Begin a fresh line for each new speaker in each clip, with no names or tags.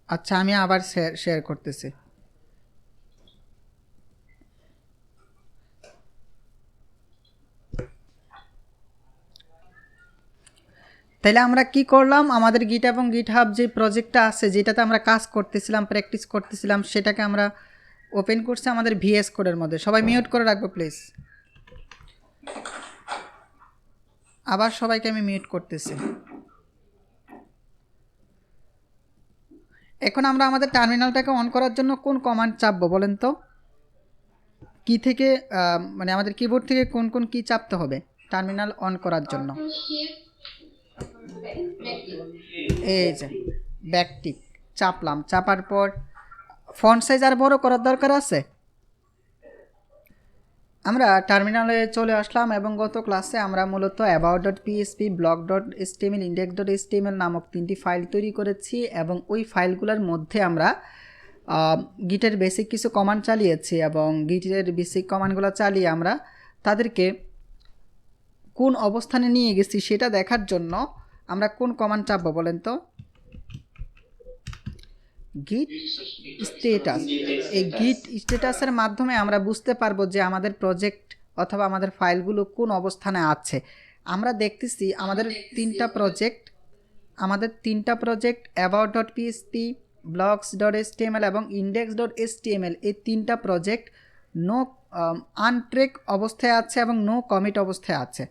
আচ্ছা, আমি আবার শেয়ার করতেছি। তাহলে আমরা কি করলাম, আমাদের গিট এবং গিটহাব যে প্রজেক্টটা আছে যেটাতে আমরা কাজ করতেছিলাম, প্র্যাকটিস করতেছিলাম, সেটাকে আমরা ওপেন করছি আমাদের ভিএস কোডের মধ্যে। সবাই মিউট করে রাখবো প্লিজ। আবার সবাইকে আমি মিউট করতেছি। এখন আমরা আমাদের টার্মিনালটাকে অন করার জন্য কোন কমান্ড চাপবো বলেন তো? কি থেকে মানে আমাদের কিবোর্ড থেকে কোন কোন কি চাপতে হবে টার্মিনাল অন করার জন্য? এই যে ব্যাকটিক চাপলাম। চাপার পর ফন্ট সাইজ আর বড় করার দরকার আছে। আমরা টার্মিনালে চলে আসলাম এবং গত ক্লাসে আমরা মূলত about.php, block.html, index.html নামক 3টি ফাইল তৈরি করেছি এবং ওই ফাইলগুলোর মধ্যে আমরা গিটের বেসিক কিছু কমান্ড চালিয়েছি এবং গিটের বেসিক কমান্ডগুলো চালিয়ে আমরা তাদেরকে কোন অবস্থানে নিয়ে গেছি সেটা দেখার জন্য আমরা কোন কমান্ড চাপবো বলেন তো? গিট স্ট্যাটাস। এই গিট স্ট্যাটাসের মাধ্যমে আমরা বুঝতে পারবো যে আমাদের প্রজেক্ট অথবা আমাদের ফাইলগুলো কোন অবস্থানে আছে। আমরা দেখতেছি আমাদের তিনটা প্রজেক্ট about.php, blocks.html এবং index.html, এই তিনটা প্রজেক্ট নো আনট্রেক অবস্থায় আছে এবং নো কমিট অবস্থায় আছে।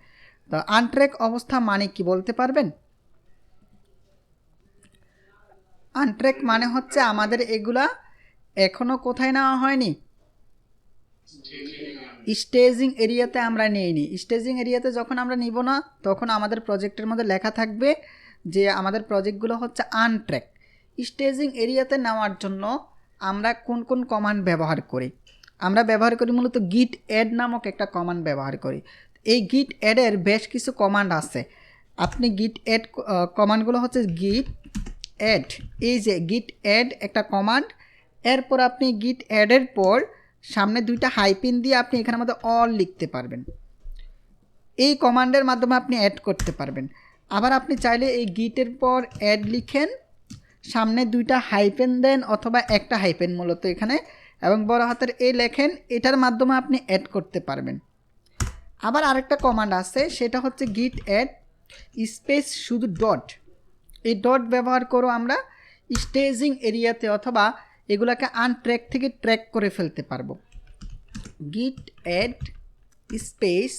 তো আনট্রেক অবস্থা মানে কি বলতে পারবেন? আনট্রেক মানে হচ্ছে আমাদের এগুলা এখনো কোথায় নেওয়া হয়নি, স্টেজিং এরিয়াতে আমরা নেইনি। স্টেজিং এরিয়াতে যখন আমরা নিব না তখন আমাদের প্রজেক্টের মধ্যে লেখা থাকবে যে আমাদের প্রজেক্টগুলো হচ্ছে আনট্রেক। স্টেজিং এরিয়াতে নেওয়ার জন্য আমরা কোন কোন কমান্ড ব্যবহার করি? আমরা ব্যবহার করি মূলত গিট অ্যাড নামক একটা কমান্ড ব্যবহার করি। এই গিট অ্যাডের বেশ কিছু কমান্ড আছে। আপনি গিট অ্যাড কমান্ডগুলো হচ্ছে গিট অ্যাড, এই যে গিট অ্যাড একটা কমান্ড। এরপর আপনি গিট অ্যাডের পর সামনে দুইটা হাইপিন দিয়ে আপনি এখানের মধ্যে অল লিখতে পারবেন। এই কমান্ডের মাধ্যমে আপনি অ্যাড করতে পারবেন। আবার আপনি চাইলে এই গিটের পর অ্যাড লিখেন, সামনে দুইটা হাইপেন দেন অথবা একটা হাইপেন মূলত এখানে এবং বড় হাতের এ লেখেন, এটার মাধ্যমে আপনি অ্যাড করতে পারবেন। আবার আরেকটা কমান্ড আছে, সেটা হচ্ছে গিট অ্যাড স্পেস শুধু ডট। এই ডট ব্যবহার করো আমরা স্টেজিং এরিয়াতে অথবা এগুলাকে আনট্র্যাক থেকে ট্র্যাক করে ফেলতে পারবো। গিট অ্যাড স্পেস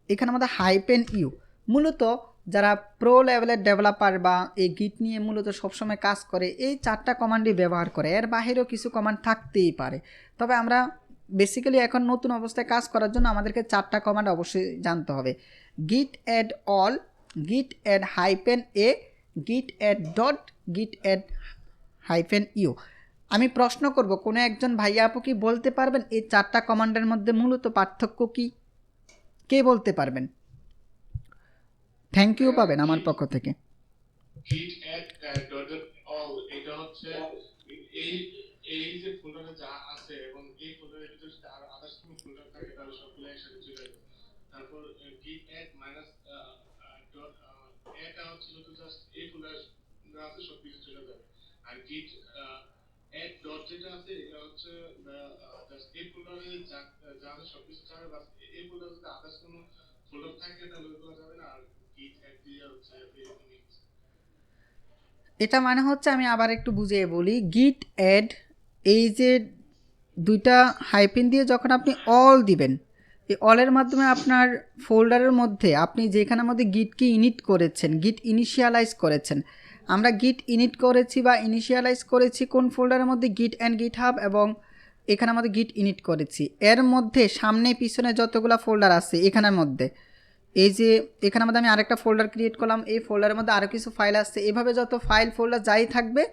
এখানে আমাদের হাইপেন ইউ। মূলত যারা প্রো লেভেলের ডেভেলপার বা এই গিট নিয়ে মূলত সবসময় কাজ করে এই 4টা কমান্ডই ব্যবহার করে। এর বাহিরেও কিছু কমান্ড থাকতেই পারে, তবে আমরা বেসিক্যালি এখন নতুন অবস্থায় কাজ করার জন্য আমাদেরকে 4টা কমান্ড অবশ্যই জানতে হবে। গিট অ্যাড অল, গিট অ্যাড হাইপেন এ, গিট অ্যাড ডট, গিট অ্যাড হাইফেন ইউ। আমি প্রশ্ন করব, কোনো একজন ভাইয়া আপু কি বলতে পারবেন এই 4টা কমান্ডের মধ্যে মূলত পার্থক্য কি? কে বলতে পারবেন? থ্যাংক ইউ পাবেন আমার পক্ষ থেকে।
git add dot all এটা হচ্ছে এই যে ফোল্ডারে যা আছে এবং এই ফোল্ডারের ভিতরে যদি আর আদার্স কোনো ফোল্ডার থাকে তাহলে সবগুলো একসাথে চলে যাবে। তারপর git add মাইনাস ডট এটা হচ্ছে শুধু জাস্ট এই ফোল্ডারে যা আছে সব কিছু চলে যাবে। আর git add ডট যেটা আছে এটা হচ্ছে জাস্ট এই ফোল্ডারে যা আছে সব কিছু যাবে, বাস এই ফোল্ডারে যদি আদার্স কোনো ফোল্ডার থাকে তাহলে ওগুলো যাবে না। আর git add দিয়ে হচ্ছে
এটা মানে হচ্ছে, আমি আবার একটু বুঝিয়ে বলি, গিট অ্যাড এই যে দুইটা হাইপিন দিয়ে যখন আপনি অল দিবেন, এই অলের মাধ্যমে আপনার ফোল্ডারের মধ্যে আপনি যেখানের মধ্যে গিটকে ইনিট করেছেন, গিট ইনিশিয়ালাইজ করেছেন, আমরা গিট ইনিট করেছি বা ইনিশিয়ালাইজ করেছি কোন ফোল্ডারের মধ্যে? গিট অ্যান্ড গিটহাব, এবং এখানে আমাদের গিট ইনিট করেছি। এর মধ্যে সামনে পিছনে যতগুলো ফোল্ডার আছে এখানের মধ্যে, এই যে এখানে মধ্যে আমি আরেকটা ফোল্ডার ক্রিয়েট করলাম, এই ফোল্ডারের মধ্যে আরও কিছু ফাইল আসছে, এভাবে যত ফাইল ফোল্ডার যাই থাকবে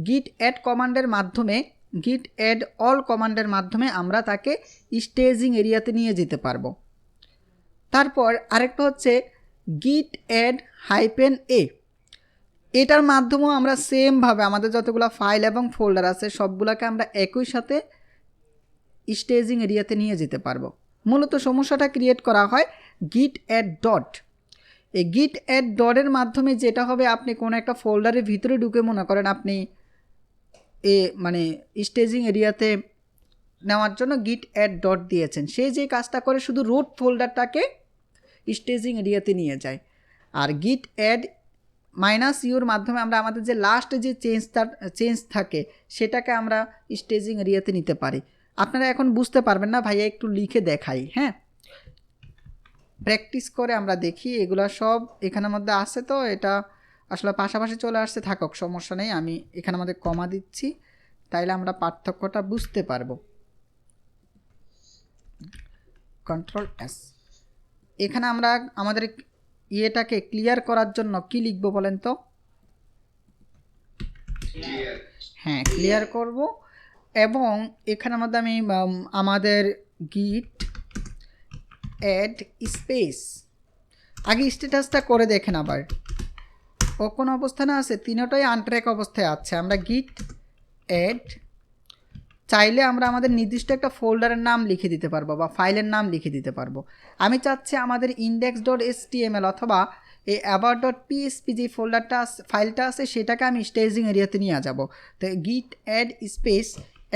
গিট অ্যাড কমান্ডের মাধ্যমে, গিট অ্যাড অল কমান্ডের মাধ্যমে আমরা তাকে স্টেজিং এরিয়াতে নিয়ে যেতে পারবো। তারপর আরেকটা হচ্ছে গিট অ্যাড হাইপেন এ, এটার মাধ্যমেও আমরা সেমভাবে আমাদের যতগুলো ফাইল এবং ফোল্ডার আছে সবগুলোকে আমরা একই সাথে স্টেজিং এরিয়াতে নিয়ে যেতে পারবো। মূলত সমস্যাটা ক্রিয়েট করা হয় গিট অ্যাড ডট। এই গিট অ্যাড ডটের মাধ্যমে যেটা হবে, আপনি কোনো একটা ফোল্ডারের ভিতরে ঢুকে মনে করেন আপনি মানে স্টেজিং এরিয়াতে নেওয়ার জন্য গিট অ্যাড ডট দিয়েছেন, সে যে কাজটা করে শুধু রুট ফোল্ডারটাকে স্টেজিং এরিয়াতে নিয়ে যায়। আর গিট অ্যাড -u এর মাধ্যমে আমরা আমাদের যে লাস্টে যে চেঞ্জ থাকে সেটাকে আমরা স্টেজিং এরিয়াতে নিতে পারি। আপনারা এখন বুঝতে পারবেন না, ভাইয়া একটু লিখে দেখাই, হ্যাঁ, প্র্যাকটিস করে আমরা দেখি। এগুলা সব এখানের মধ্যে আছে, তো এটা আসলে পাশাপাশি চলে আসছে, থাকুক সমস্যা নেই। আমি এখানের মধ্যে কমা দিচ্ছি, তাইলে আমরা পার্থক্যটা বুঝতে পারবো। Control S. এখানে আমরা আমাদের ইয়েটাকে ক্লিয়ার করার জন্য কি লিখবো বলেন তো? হ্যাঁ, ক্লিয়ার করব। এবং এখানের মধ্যে আমি আমাদের গিট অ্যাড স্পেস, আগে স্ট্যাটাসটা করে দেখেন আবার ও কোন অবস্থানে আছে, তিনটাই আনট্র্যাক অবস্থায় আছে। আমরা গিট অ্যাড চাইলে আমরা আমাদের নির্দিষ্ট একটা ফোল্ডারের নাম লিখে দিতে পারবো বা ফাইলের নাম লিখে দিতে পারবো। আমি চাচ্ছি আমাদের index.html অথবা এই about.php যে ফাইলটা আছে সেটাকে আমি স্টেজিং এরিয়াতে নিয়ে যাব। তো গিট অ্যাড স্পেস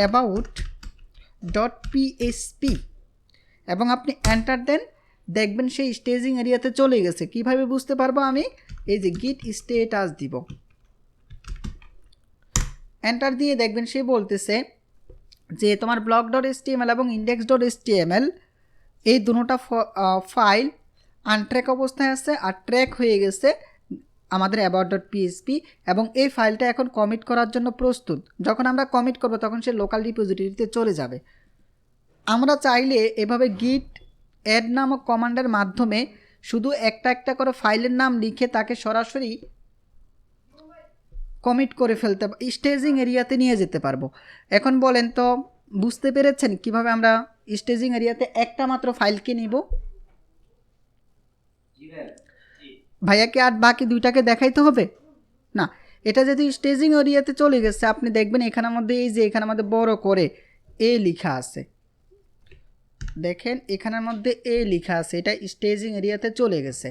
about.php এবং আপনি এন্টার দেন, দেখবেন সেই স্টেজিং এরিয়াতে চলে গেছে। কিভাবে বুঝতে পারবো আমি? এই যে গিট স্টেটাস দিব, এন্টার দিয়ে দেখবেন সে বলতেছে যে তোমার blog.html এবং index.html এই দুটোটা ফাইল আনট্র্যাক অবস্থায় আছে আর ট্র্যাক হয়ে গেছে আমাদের about.php, এবং এই ফাইলটা এখন কমিট করার জন্য প্রস্তুত। যখন আমরা কমিট করব তখন সে লোকাল রিপোজিটরিতে চলে যাবে। আমরা চাইলে এভাবে গিট অ্যাড নামক কমান্ডের মাধ্যমে শুধু একটা একটা করে ফাইলের নাম লিখে তাকে সরাসরি কমিট করে ফেলতে, স্টেজিং এরিয়াতে নিয়ে যেতে পারবো। এখন বলেন তো, বুঝতে পেরেছেন কিভাবে আমরা স্টেজিং এরিয়াতে একটা মাত্র ফাইলকে নিব? ভাইয়াকে আর বাকি দুইটাকে দেখাইতে হবে না। এটা যদি স্টেজিং এরিয়াতে চলে গেছে, আপনি দেখবেন এখানের মধ্যে এই যে এখানের মধ্যে বড় করে এ লেখা আছে, দেখেন এখানের মধ্যে এ লেখা আছে, এটা স্টেজিং এরিয়াতে চলে গেছে।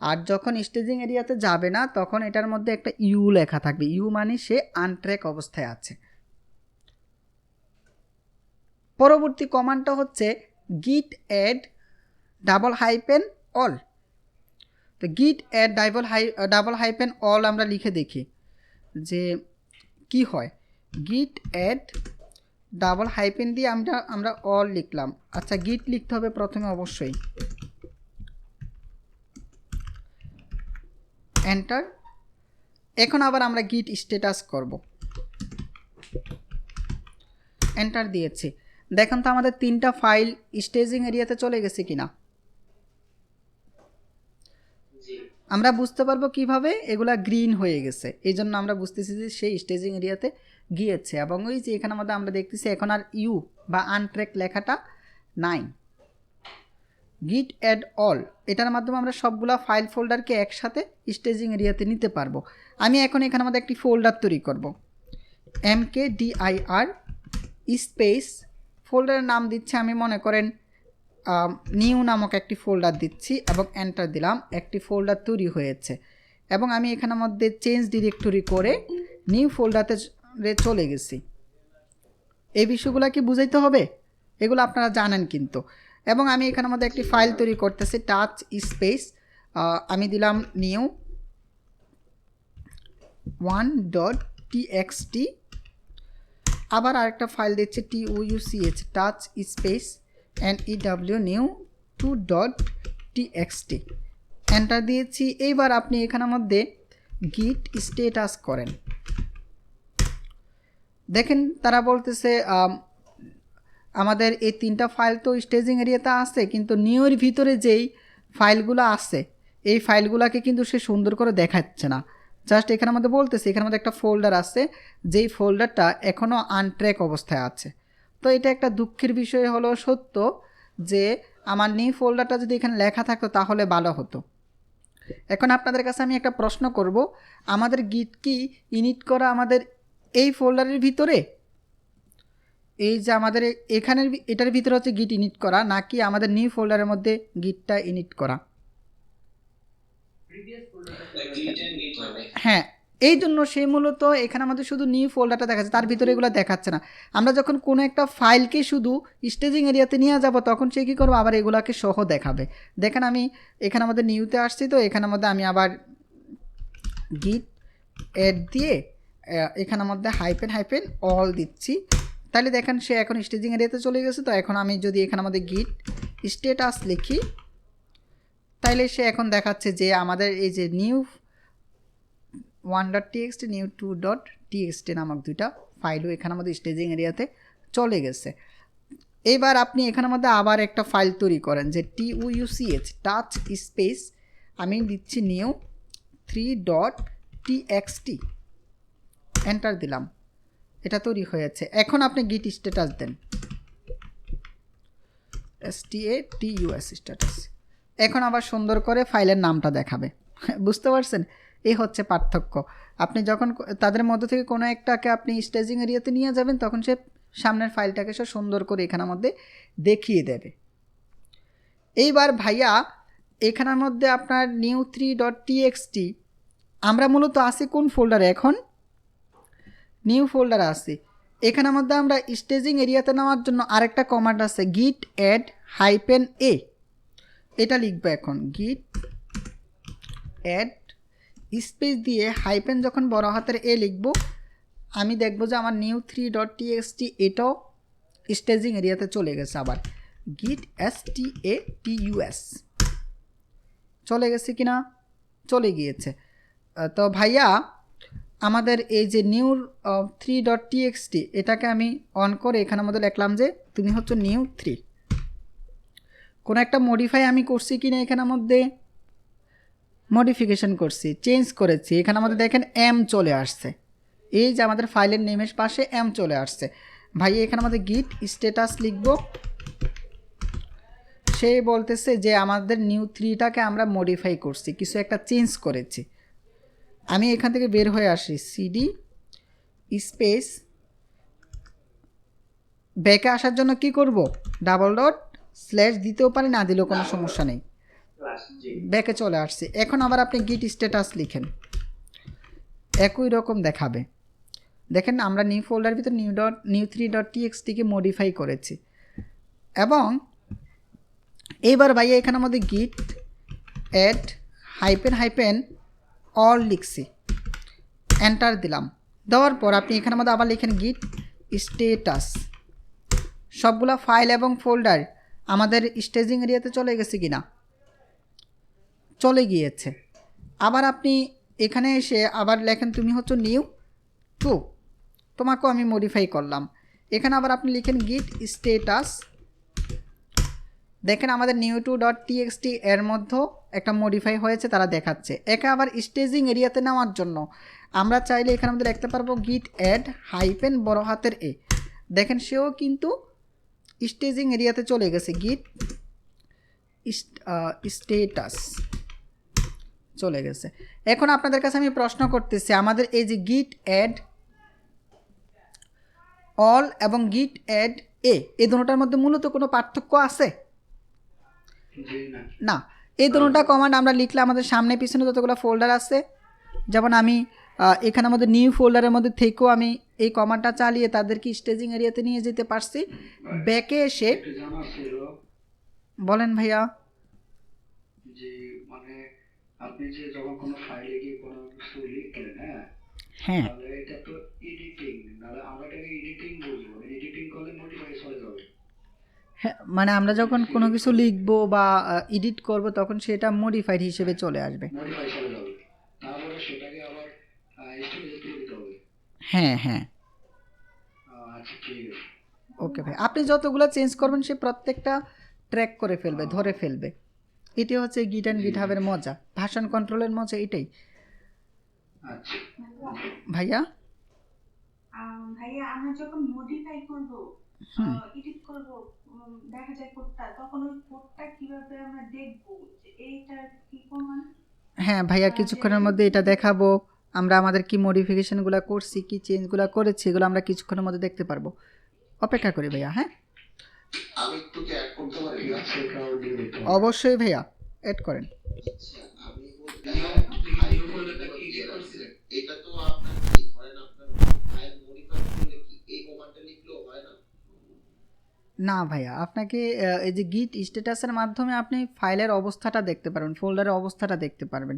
আর যখন স্টেজিং এরিয়াতে যাবে না তখন এটার মধ্যে একটা ইউ লেখা থাকবে, ইউ মানে সে আনট্র্যাক অবস্থায় আছে। পরবর্তী কমান্ডটা হচ্ছে গিট অ্যাড $all। তো গিট অ্যাড $all আমরা লিখে দেখি যে কি হয়। গিট অ্যাড $, দিয়ে আমরা অল লিখলাম। আচ্ছা, গিট লিখতে হবে প্রথমে অবশ্যই, এন্টার। এখন আবার আমরা গিট স্ট্যাটাস করব, এন্টার দিয়েছি। দেখেন তো আমাদের তিনটা ফাইল স্টেজিং এরিয়াতে চলে গেছে কিনা। আমরা বুঝতে পারবো কিভাবে, এগুলা গ্রিন হয়ে গেছে, এই জন্য আমরা বুঝতেছি যে সেই স্টেজিং এরিয়াতে গিয়েছে। এবং ওই যে এখানের মধ্যে আমরা দেখতেছি এখন আর ইউ বা আনট্র্যাক লেখাটা নাই। গিট অ্যাড অল, এটার মাধ্যমে আমরা সবগুলা ফাইল ফোল্ডারকে একসাথে স্টেজিং এরিয়াতে নিতে পারবো। আমি এখন এখানের মধ্যে একটি ফোল্ডার তৈরি করব, mkdir স্পেস, ফোল্ডারের নাম দিচ্ছি আমি মনে করেন নিউ নামক একটি ফোল্ডার দিচ্ছি এবং এন্টার দিলাম। একটি ফোল্ডার তৈরি হয়েছে এবং আমি এখানের মধ্যে চেঞ্জ ডিরেক্টরি করে নিউ ফোল্ডারে চলে গেছি। এই বিষয়গুলো কি বুঝাইতে হবে? এগুলো আপনারা জানেন কিন্তু। এবং আমি এখানের মধ্যে একটি ফাইল তৈরি করতেছি, টাচ স্পেস, আমি দিলাম নিউ 1.txt, আবার আরেকটা ফাইল দিচ্ছি tuch, touch space new new 2.txt, enter দিয়েছি। এইবার আপনি এখানের মধ্যে গিট স্ট্যাটাস করেন, দেখেন তারা বলতেছে আমাদের এই তিনটা ফাইল তো স্টেজিং এরিয়াতে আছে, কিন্তু নিউর ভিতরে যেই ফাইলগুলো আছে এই ফাইলগুলোকে কিন্তু সে সুন্দর করে দেখাচ্ছে না। জাস্ট এখানের মধ্যে বলতেছে এখানের মধ্যে একটা ফোল্ডার আছে, যেই ফোল্ডারটা এখনও আনট্র্যাক অবস্থায় আছে। তো এটা একটা দুঃখের বিষয় হলো সত্য যে আমার নিউ ফোল্ডারটা যদি এখানে লেখা থাকতো তাহলে ভালো হতো। এখন আপনাদের কাছে আমি একটা প্রশ্ন করব, আমাদের গিট কি ইনিট করা আমাদের এই ফোল্ডারের ভিতরে? এই যে আমাদের এখানের এটার ভিতরে হচ্ছে গিট ইনিট করা, নাকি আমাদের নিউ ফোল্ডারের মধ্যে গিটটা ইনিট করা? হ্যাঁ, এই জন্য সে মূলত এখানে আমাদের শুধু নিউ ফোল্ডারটা দেখাচ্ছে, তার ভিতরে এগুলো দেখাচ্ছে না। আমরা যখন কোনো একটা ফাইলকে শুধু স্টেজিং এরিয়াতে নিয়ে যাব তখন সে কী করবো, আবার এগুলাকে সহ দেখাবে। দেখেন আমি এখানে আমাদের নিউতে আসছি, তো এখানের মধ্যে আমি আবার গিট অ্যাড দিয়ে এখানের মধ্যে হাইপেন হাইপেন অল দিচ্ছি, তাহলে দেখেন সে এখন স্টেজিং এরিয়াতে চলে গেছে। তো এখন আমি যদি এখানে আমাদের গিট স্ট্যাটাস লিখি, তাইলে সে এখন দেখাচ্ছে যে আমাদের এই যে নিউ 1.txt নিউ 2.txt নামক দুইটা ফাইলও এখানে আমাদের স্টেজিং এরিয়াতে চলে গেছে। এবার আপনি এখানের মধ্যে আবার একটা ফাইল তৈরি করেন, যে TUCH টাচ স্পেস আমি দিচ্ছি নিউ 3.txt, এন্টার দিলাম, এটা তৈরি হয়েছে। এখন আপনি গিট স্ট্যাটাস দেন, STATUS স্ট্যাটাস। এখন আবার সুন্দর করে ফাইলের নামটা দেখাবে। বুঝতে পারছেন? এই হচ্ছে পার্থক্য। আপনি যখন তাদের মধ্যে থেকে কোনো একটাকে আপনি স্টেজিং এরিয়াতে নিয়ে যাবেন, তখন সে সামনের ফাইলটাকে সে সুন্দর করে এখানের মধ্যে দেখিয়ে দেবে। এইবার ভাইয়া এখানের মধ্যে আপনার নিউ 3.txt আমরা মূলত আসি কোন ফোল্ডারে? এখন নিউ ফোল্ডারে আসি। এখানের মধ্যে আমরা স্টেজিং এরিয়াতে নেওয়ার জন্য আরেকটা কমান্ড আছে, গিট অ্যাড হাইপেন এ, এটা লিখবে। এখন গিট অ্যাড স্পেস দিয়ে হাইপেন যখন বড় হাতের এ লিখব, আমি দেখব যে আমার নিউ 3.txt এটাও স্টেজিং এরিয়াতে চলে গেছে। আবার গিট STATUS চলে গেছে কিনা? চলে গিয়েছে। তো ভাইয়া আমাদের এই যে নিউ 3.txt এটাকে আমি অন করে এখানের মধ্যে লিখলাম যে তুমি হচ্ছে নিউ 3। কোনো একটা মডিফাই আমি করছি কিনা, এখানের মধ্যে মডিফিকেশন করছি, চেঞ্জ করেছি। এখানে আমাদের দেখেন এম চলে আসছে, এই যে আমাদের ফাইলের নেমের পাশে এম চলে আসছে। ভাই এখানে আমাদের গিট স্ট্যাটাস লিখব, সে বলতেছে যে আমাদের নিউ 3টাকে আমরা মডিফাই করছি, কিছু একটা চেঞ্জ করেছি। আমি এখান থেকে বের হয়ে আসি, সিডি স্পেস ব্যাকে আসার জন্য কি করব, ডাবল ডট স্ল্যাশ দিতেও পারি, না দিলেও কোনো সমস্যা নেই, ব্যাকে চলে আসছে। এখন আবার আপনি গিট স্ট্যাটাস লিখেন, একই রকম দেখাবে। দেখেন আমরা নিউ ফোল্ডার ভিতর নিউ 3.txt-কে মডিফাই করেছি। এবং এইবার ভাইয়া এখানের মধ্যে গিট অ্যাড হাইপেন হাইপেন অল লিখছি, এন্টার দিলাম। দেওয়ার পর আপনি এখানের মধ্যে আবার লিখেন গিট স্ট্যাটাস। সবগুলা ফাইল এবং ফোল্ডার আমাদের স্টেজিং এরিয়াতে চলে গেছে কিনা? চলে গিয়েছে। আবার আপনি এখানে এসে আবার লেখেন তুমি হচ্ছে নিউ 2, তোমাকেও আমি মডিফাই করলাম। এখানে আবার আপনি লিখেন গিট স্ট্যাটাস। দেখেন আমাদের নিউ 2.txt এর মধ্যেও একটা মডিফাই হয়েছে, তারা দেখাচ্ছে। একে আবার স্টেজিং এরিয়াতে নেওয়ার জন্য আমরা চাইলে এখানে আমাদের লিখতে পারবো গিট অ্যাড হাইপেন বড় হাতের এ। দেখেন সেও কিন্তু স্টেজিং এরিয়াতে চলে গেছে, গিট স্ট্যাটাস চলে গেছে। এখন আপনাদের কাছে আমি প্রশ্ন করতেছি, আমাদের এই যে গিট অ্যাড অল এবং গিট অ্যাড এ, এই দুটোটার মধ্যে মূলত কোনো পার্থক্য আছে? না। এই দুটোটা কমান্ড আমরা লিখলে আমাদের সামনে পিছনে যতগুলো ফোল্ডার আছে, যেমন আমি এখানে আমাদের নিউ ফোল্ডারের মধ্যে থেকেও আমি এই কমান্ডটা চালিয়ে তাদেরকে স্টেজিং এরিয়াতে নিয়ে যেতে পারছি। ব্যাকে এসে বলেন ভাইয়া।
যে মানে আপনি যে যখন কোনো ফাইলে গিয়ে কোনো কিছু লিখলেন,
হ্যাঁ,
তাহলে এটা তো এডিটিং, নাহলে আমরা এটাকে এডিটিং বলবো। এডিটিং করলে মডিফাই হয়ে যাবে।
হ্যাঁ, মানে আমরা যখন কোনো কিছু লিখবো বা এডিট করব তখন সেটা মডিফাইড হিসেবে চলে আসবে।
মডিফাই চলে যাবে, তারপরে সেটাকে আবার স্টোরেজে তুলে দিতে হবে।
হ্যাঁ হ্যাঁ,
আচ্ছা ঠিক আছে।
ওকে ভাই, আপনি যতগুলো চেঞ্জ করবেন সে প্রত্যেকটা ট্র্যাক করে ফেলবে, ধরে ফেলবে। এটি হচ্ছে গিট অ্যান্ড গিট হাবের মজা, ভার্সন কন্ট্রোলের মজা এটাই।
আচ্ছা
ভাইয়া
ভাইয়া আমরা যখন মডিফাই করব, এডিট করব, দেখা যায় কোডটা, তখন ওই কোডটা কিভাবে আমরা দেখব যে এইটার কি প্রমাণ?
হ্যাঁ ভাইয়া, কিছুক্ষণের মধ্যে এটা দেখাবো আমরা আমাদের কি মডিফিকেশনগুলো করছি, কি চেঞ্জগুলো করেছি, এগুলো আমরা কিছুক্ষণের মধ্যে দেখতে পারবো। অপেক্ষা করি ভাইয়া। হ্যাঁ,
আমি একটু কি অ্যাড করতে পারি?
ঠিক আছে, এটাও দিয়ে দিতে হবে।
অবশ্যই ভাইয়া অ্যাড করেন।
আচ্ছা, আমি বলতে নিউ ফোল্ডারটা কি এডিট করছিলেন? এটা তো আপনার কি ধরেন আপনার ফাইল মডিফাই করলে কি এই কমান্ডটা লিখলেও হয় না?
না ভাইয়া, আপনাকে এই যে গিট স্ট্যাটাসের মাধ্যমে আপনি ফাইলের অবস্থাটা দেখতে পারবেন, ফোল্ডারের অবস্থাটা দেখতে পারবেন।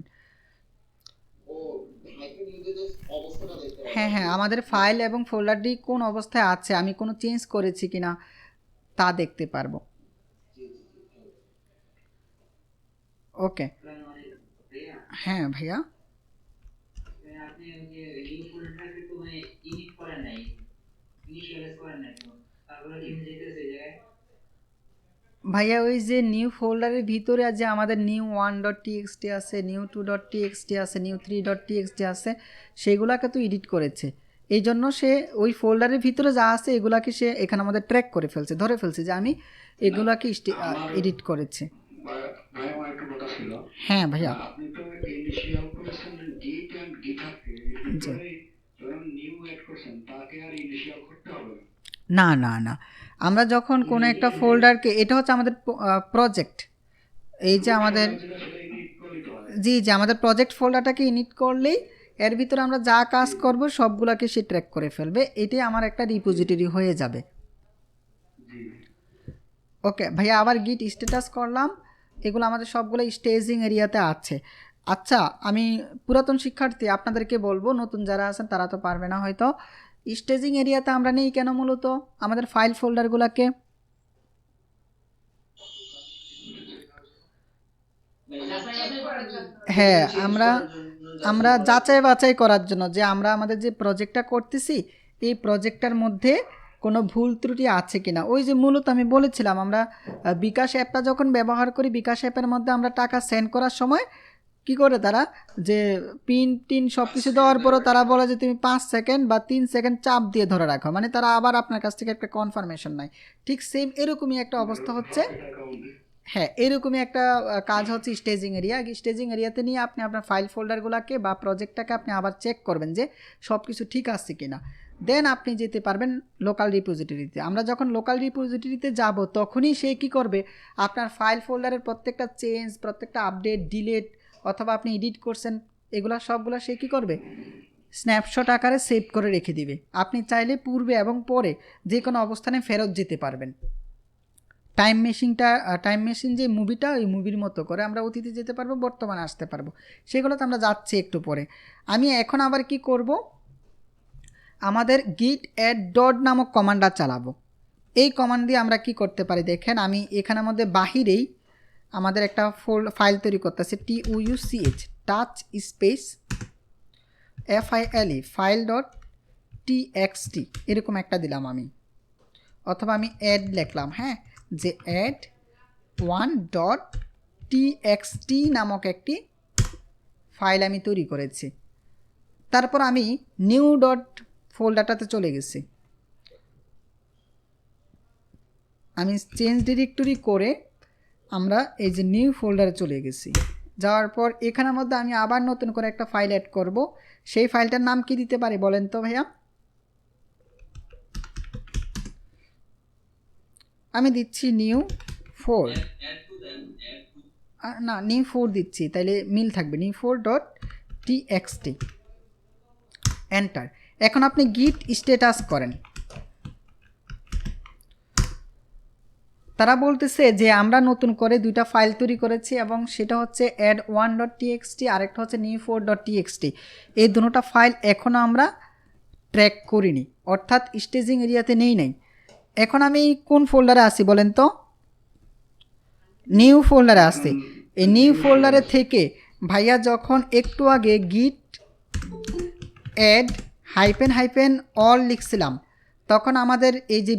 ও হাইফেন ইউজেস অবস্থাটা দেখতে পারবেন।
হ্যাঁ হ্যাঁ, আমাদের ফাইল এবং ফোল্ডারটি কোন অবস্থায় আছে, আমি কোনো চেঞ্জ করেছি কিনা তা দেখতে পারবো। ওকে, হ্যাঁ ভাইয়া।
আপনি ওই যে নিউ ফোল্ডারটাকে তো মানে ইনিট করেন নাই, ইনিশিয়ালাইজ করেন নাই, তারপরে কি যেতেছে এই জায়গায়?
ভাইয়া ওই যে নিউ ফোল্ডারের ভিতরে যে আমাদের নিউ 1.txt আছে, নিউ 2.txt আছে, নিউ 3.txt আছে, সেগুলাকে তো এডিট করেছে। এই জন্য সে ওই ফোল্ডারের ভিতরে যা আছে এগুলাকে সে এখানে আমাদের ট্র্যাক করে ফেলছে, ধরে ফেলছে যে আমি এগুলাকে এডিট করেছি।
ভাই আমার একটা কথা ছিল।
হ্যাঁ ভাইয়া।
আপনি তো ইনিশিয়াল করেছেন গিট এন্ড গিটহাবকে, ভিতরে যখন নিউ এড করছেন তাকে আর ইনিশিয়াল করতে হবে
না না না, আমরা যখন কোনো একটা ফোল্ডারকে, এটা হচ্ছে আমাদের প্রজেক্ট, এই যে আমাদের, জি জি, আমাদের প্রজেক্ট ফোল্ডারটাকে ইনিট করলেই এর ভিতরে আমরা যা কাজ করব সবগুলোকে সে ট্র্যাক করে ফেলবে, এটাই আমার একটা রিপোজিটরি হয়ে যাবে। ওকে ভাইয়া, আবার গিট স্ট্যাটাস করলাম, এগুলো আমাদের সবগুলো স্টেজিং এরিয়াতে আছে। আচ্ছা, আমি পুরাতন শিক্ষার্থী, আপনাদেরকে বলবো, নতুন যারা আছেন তারা তো পারবে না হয়তো, স্টেজিং এরিয়াতে আমরা নেই কেন মূলত আমাদের ফাইল ফোল্ডারগুলোকে? হ্যাঁ, আমরা যাচাই বাছাই করার জন্য যে আমরা আমাদের যে প্রজেক্টটা করতেছি এই প্রজেক্টটার মধ্যে কোনো ভুল ত্রুটি আছে কিনা। ওই যে মূলত আমি বলেছিলাম, আমরা বিকাশ অ্যাপটা যখন ব্যবহার করি, বিকাশ অ্যাপের মধ্যে আমরা টাকা সেন্ড করার সময় কি করে তারা যে পিন টিন সব কিছু দেওয়ার পরও তারা বলে যে তুমি 5 সেকেন্ড বা 3 সেকেন্ড চাপ দিয়ে ধরে রাখো, মানে তারা আবার আপনার কাছ থেকে একটা কনফার্মেশন নেয়। ঠিক সেম এরকমই একটা অবস্থা হচ্ছে, হ্যাঁ এরকমই একটা কাজ হচ্ছে স্টেজিং এরিয়া। স্টেজিং এরিয়াতে নিয়ে আপনি আপনার ফাইল ফোল্ডারগুলোকে বা প্রজেক্টটাকে আপনি আবার চেক করবেন যে সব কিছু ঠিক আছে কিনা, দেন আপনি যেতে পারবেন লোকাল রিপোজিটরিতে। আমরা যখন লোকাল রিপোজিটরিতে যাব তখনই সে কী করবে, আপনার ফাইল ফোল্ডারের প্রত্যেকটা চেঞ্জ, প্রত্যেকটা আপডেট, ডিলিট অথবা আপনি এডিট করছেন, এগুলা সবগুলো সে কী করবে, স্ন্যাপশট আকারে সেভ করে রেখে দিবে। আপনি চাইলে পূর্বে এবং পরে যে কোনো অবস্থানে ফেরত যেতে পারবেন। টাইম মেশিন যে মুভিটা, ওই মুভির মতো করে আমরা অতীতে যেতে পারবো, বর্তমানে আসতে পারবো, সেগুলোতে আমরা যাচ্ছি একটু পরে। আমি এখন আবার কি করব, আমাদের git add dot নামক কমান্ডটা চালাবো। এই কমান্ড দিয়ে আমরা কি করতে পারি দেখেন, আমি এখানের মধ্যে বাহিরেই আমাদের একটা ফাইল তৈরি করতেছি, TUUCH touch space FILE file dot TXT এরকম একটা দিলাম আমি, অথবা আমি অ্যাড লিখলাম, হ্যাঁ, যে add 1.txt নামক একটি ফাইল আমি তৈরি করেছি। তারপর আমি নিউ ডট ফোল্ডারটাতে চলে গেছি, আমি চেঞ্জ ডিরেক্টরি করে আমরা এই যে নিউ ফোল্ডারে চলে গেছি। যাওয়ার পর এখানের মধ্যে আমি আবার নতুন করে একটা ফাইল অ্যাড করব। সেই ফাইলটার নাম কি দিতে পারি বলেন তো ভাইয়া? আমি দিচ্ছি নিউ 4, না নিউ 4 দিচ্ছি, তাইলে মিল থাকবে, নিউ 4.txt, এন্টার। এখন আপনি গিট স্ট্যাটাস করেন, তারা বলতেছে যে আমরা নতুন করে দুইটা ফাইল তৈরি করেছি এবং সেটা হচ্ছে add 1.txt, আরেকটা হচ্ছে new 4.txt। এই দুটোটা ফাইল এখনও আমরা ট্র্যাক করিনি, অর্থাৎ স্টেজিং এরিয়াতে নেই নাই। এখন আমি কোন ফোল্ডারে আছি বলেন তো? নিউ ফোল্ডারে আছি। এই নিউ ফোল্ডারে থেকে ভাইয়া যখন একটু আগে গিট add -all লিখছিলাম, তখন আমাদের এই যে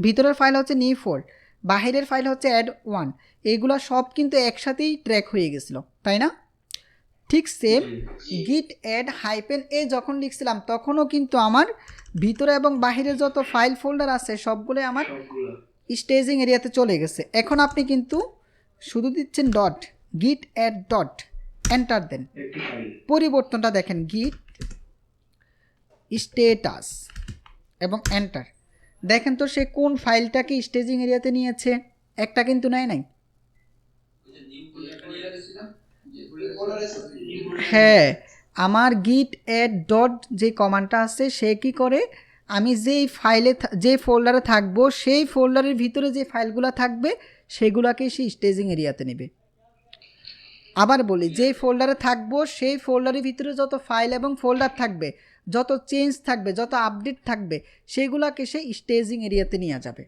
ভিতরের ফাইল হচ্ছে নিউ 4, বাহিরের ফাইল হচ্ছে add 1, এইগুলো সব কিন্তু একসাথেই ট্র্যাক হয়ে গেছিলো, তাই না? ঠিক সেম git add -a যখন লিখছিলাম তখনও কিন্তু আমার ভিতরে এবং বাহিরে যত ফাইল ফোল্ডার আছে সবগুলো আমার স্টেজিং এরিয়াতে চলে গেছে। এখন আপনি কিন্তু শুধু দিচ্ছেন dot, git add dot, enter দেন। পরিবর্তনটা দেখেন, git স্ট্যাটাস এবং এন্টার। দেখেন তো সে কোন ফাইলটাকে স্টেজিং এরিয়াতে নিয়েছে, একটা কিন্তু নেয় নাই। হ্যাঁ, আমার গিট অ্যাড ডট যে কমান্ডটা আছে সে কি করে, আমি যেই ফাইলে যে ফোল্ডারে থাকবো সেই ফোল্ডারের ভিতরে যে ফাইলগুলো থাকবে সেগুলোকে সে স্টেজিং এরিয়াতে নেবে। আবার বলি, যে ফোল্ডারে থাকবো সেই ফোল্ডারের ভিতরে যত ফাইল এবং ফোল্ডার থাকবে, যত চেঞ্জ থাকবে, যত আপডেট থাকবে, সেগুলোকে সে স্টেজিং এরিয়াতে নিয়ে যাবে।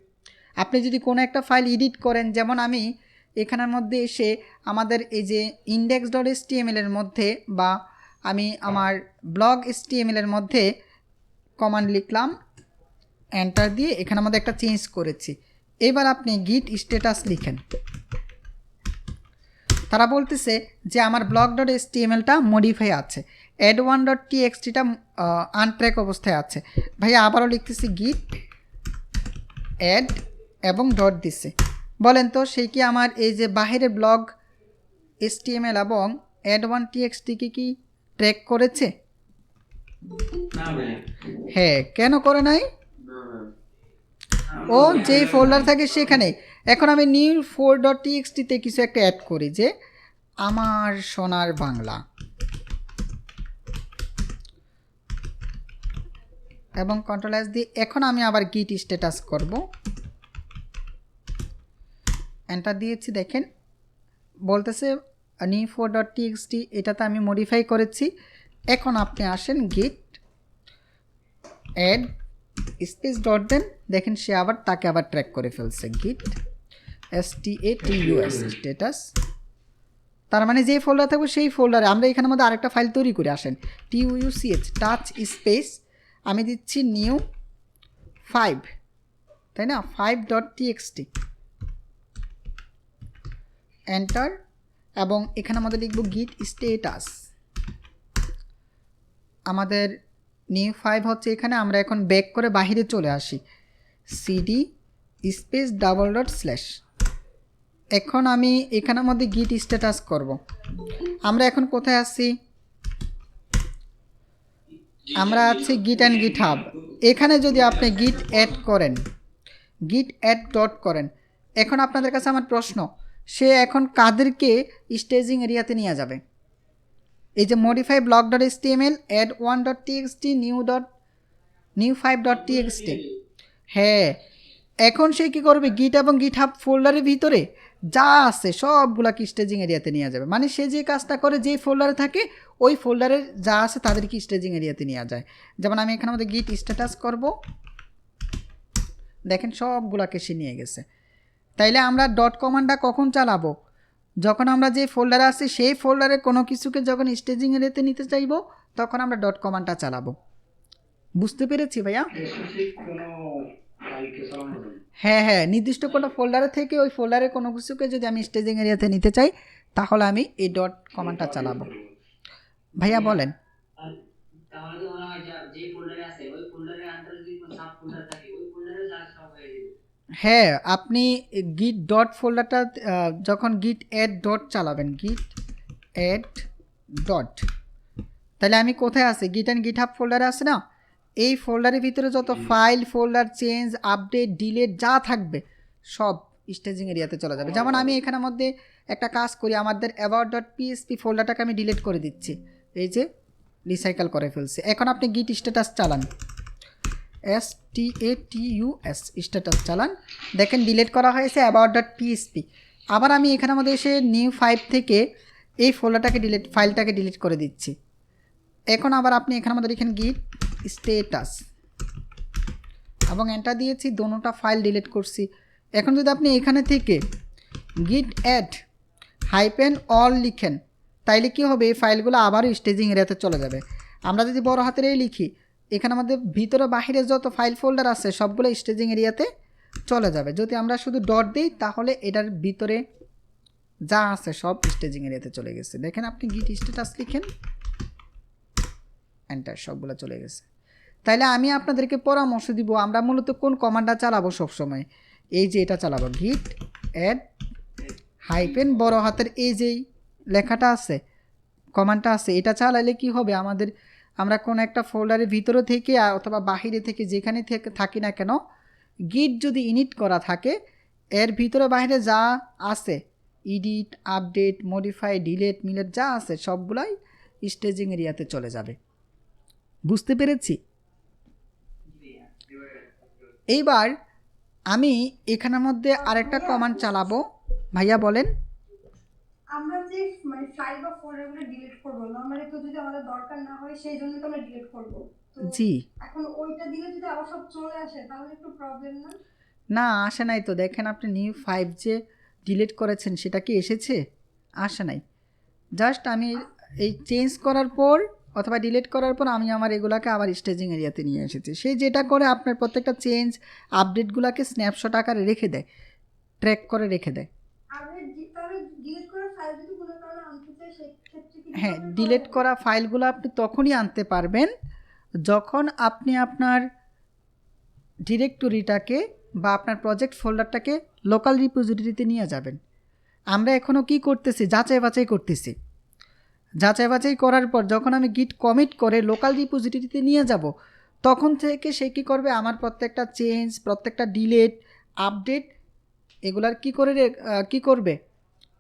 আপনি যদি কোনো একটা ফাইল এডিট করেন, যেমন আমি এখানের মধ্যে এসে আমাদের এই যে index.html এর মধ্যে বা আমি আমার ব্লগ HTML এর মধ্যে কমান্ড লিখলাম, এন্টার দিয়ে এখানে আমাদের একটা চেঞ্জ করেছি। এবার আপনি গিট স্ট্যাটাস লিখেন, তারা বলতেছে যে আমার blog.htmlটা মডিফাই আছে, add1.txtটা আনট্র্যাক অবস্থায় আছে। ভাইয়া আবারও লিখতেছি গিট অ্যাড এবং ডট দিছে। বলেন তো সে কি আমার এই যে বাহিরে ব্লগ HTML এবং add1.txt কি ট্র্যাক করেছে? হ্যাঁ, কেন করে নাই? ও যেই ফোল্ডার থাকে সেখানে। এখন আমি নিউ 4.txt-তে কিছু একটা অ্যাড করি, যে আমার সোনার বাংলা, এবং কন্ট্রোল S দিয়ে এখন আমি আবার গিট স্ট্যাটাস করব, এন্টার দিয়েছি। দেখেন বলতেছে নিউ 4.txt, এটাতে আমি মডিফাই করেছি। এখন আপনি আসেন গিট অ্যাড স্পেস ডট দেন, দেখেন সে আবার তাকে আবার ট্র্যাক করে ফেলছে, গিট status স্ট্যাটাস। তার মানে যে ফোল্ডার থাকবে সেই ফোল্ডারে আমরা এখানের মধ্যে আরেকটা ফাইল তৈরি করে আসেন, tuch টাচ স্পেস আমি দিচ্ছি নিউ 5, তাই না, 5.txt, এন্টার, এবং এখানে আমাদের লিখব গিট স্ট্যাটাস। আমাদের নিউ 5 হচ্ছে এখানে, আমরা এখন ব্যাক করে বাহিরে চলে আসি, cd space double dot slash. এখন আমি এখানের মধ্যে গিট স্ট্যাটাস করব। আমরা এখন কোথায় আছি? আমরা আছি গিট অ্যান্ড গিট হাব। এখানে যদি আপনি গিট অ্যাড করেন, গিট অ্যাড ডট করেন, এখন আপনাদের কাছে আমার প্রশ্ন, সে এখন কাদেরকে স্টেজিং এরিয়াতে নিয়ে যাবে? এই যে modify blog.html add1.txt new 5.txt, হ্যাঁ, এখন সে কী করবে, গিট এবং গিট হাব ফোল্ডারের ভিতরে যা আছে সবগুলাকে স্টেজিং এরিয়াতে নিয়ে যাবে। মানে সে যে কাজটা করে যে ফোল্ডারে থাকে ওই ফোল্ডারের যা আছে তাদেরকে স্টেজিং এরিয়াতে নিয়ে যায়। যেমন আমি এখানে আমাদের গিট স্ট্যাটাস করব, দেখেন সবগুলাকে সে নিয়ে গেছে। তাইলে আমরা ডট কমান্ডটা কখন চালাবো? যখন আমরা যে ফোল্ডারে আছি সেই ফোল্ডারে কোনো কিছুকে যখন স্টেজিং এরিয়াতে নিতে চাইবো তখন আমরা ডট কমান্ডটা চালাবো। বুঝতে পেরেছি ভাইয়া? হ্যাঁ হ্যাঁ, নির্দিষ্ট কোনো ফোল্ডারে থেকে ওই ফোল্ডারে কোনো কিছুকে যদি আমি স্টেজিং এরিয়াতে নিতে চাই তাহলে আমি এই ডট কমান্ডটা চালাবো। ভাইয়া বলেন।
তাহলে তো মনে হয় যে ফোল্ডারে আছে ওই ফোল্ডারের আন্ডারে যদি কোনো সাব ফোল্ডার থাকে ওই ফোল্ডারে যা সব হয়ে যাবে।
হ্যাঁ, আপনি গিট ডট ফোল্ডারটা যখন গিট অ্যাড ডট চালাবেন, গিট অ্যাড ডট, তাহলে আমি কোথায় আছি? গিট অ্যান্ড গিট হাব ফোল্ডারে আছে না, এই ফোল্ডারের ভিতরে যত file, folder, change, update, delete যা থাকবে সব স্টেজিং এরিয়াতে চলে যাবে। যেমন আমি এখানের মধ্যে একটা কাজ করি, আমাদের about.php ফোল্ডারটাকে আমি ডিলিট করে দিচ্ছি, এই যে রিসাইকেল করে ফেলছি। এখন আপনি গিট স্ট্যাটাস চালান, status স্ট্যাটাস চালান, দেখেন ডিলিট করা হয়েছে about.php। আবার আমি এখানের মধ্যে এসে নিউ 5 থেকে এই ফোল্ডারটাকে ফাইলটাকে ডিলিট করে দিচ্ছি। এখন আবার আপনি এখানের মধ্যে লিখেন গিট স্ট্যাটাস এবং এন্টার দিয়েছি, দোনোটা ফাইল ডিলিট করছি। এখন যদি আপনি এখানে থেকে গিট অ্যাড -all লিখেন তাইলে কি হবে, এই ফাইলগুলো আবারও স্টেজিং এরিয়াতে চলে যাবে। আমরা যদি বড় হাতের এই লিখি, এখানে আমাদের ভিতরে বাহিরে যত ফাইল ফোল্ডার আছে সবগুলো স্টেজিং এরিয়াতে চলে যাবে। যদি আমরা শুধু ডট দিই তাহলে এটার ভিতরে যা আছে সব স্টেজিং এরিয়াতে চলে গেছে। দেখেন আপনি গিট স্ট্যাটাস লিখেন, এন্টার, সবগুলো চলে গেছে। তাইলে আমি আপনাদেরকে পরামর্শ দিব, আমরা মূলত কোন কমান্ডটা চালাবো সবসময়, এই যে এটা চালাবো, গিট অ্যাড বড় হাতের এই যেই লেখাটা আছে, কমান্ডটা আছে, এটা চালাইলে কি হবে, আমরা কোন একটা ফোল্ডারের ভিতরে থেকে অথবা বাহিরে থেকে যেখানে থেকে থাকি না কেন গিট যদি ইনিট করা থাকে এর ভিতরে বাইরে যা আছে edit, update, modify, delete, millet যা আছে সবগুলাই স্টেজিং এরিয়াতে চলে যাবে। বুঝতে পেরেছি? এইবার আমি এখানের মধ্যে আরেকটা কমান্ড চালাবো। ভাইয়া বলেন।
আমরা যে মানে ফাইল বা ফোল্ডারগুলো ডিলিট করব নরমালি, তো যদি আমাদের দরকার না হয় সেই জন্য তো আমরা ডিলিট করব। তো
জি,
এখন ওইটা দিলে যদি আবার সব চলে আসে তাহলে একটু প্রবলেম না?
না আসে নাই তো। দেখেন আপনি নিউ 5 যে ডিলিট করেছেন সেটা কি এসেছে? আসে নাই। জাস্ট আমি এই চেঞ্জ করার পর অথবা ডিলিট করার পর আমি আমার এগুলাকে আবার স্টেজিং এরিয়াতে নিয়ে এসেছি। সে যেটা করে আপনার প্রত্যেকটা চেঞ্জ আপডেটগুলোকে স্ন্যাপশট আকারে রেখে দেয়, ট্র্যাক করে রেখে দেয়।
তাহলে ডিলিট করা ফাইল যদি কোনো কারণে আনতে চাই সেই ক্ষেত্রে কি?
হ্যাঁ, ডিলিট করা ফাইলগুলো আপনি তখনই আনতে পারবেন যখন আপনি আপনার ডিরেক্টরিটাকে বা আপনার প্রজেক্ট ফোল্ডারটাকে লোকাল রিপোজিটরিতে নিয়ে যাবেন। আমরা এখনও কি করতেছি? যাচাই বাছাই করতেছি। যাচাই বাছাই করার পর যখন আমি গিট কমিট করে লোকাল রিপোজিটরিতে নিয়ে যাব, তখন থেকে সে কী করবে? আমার প্রত্যেকটা চেঞ্জ, প্রত্যেকটা ডিলেট, আপডেট এগুলার কি করবে?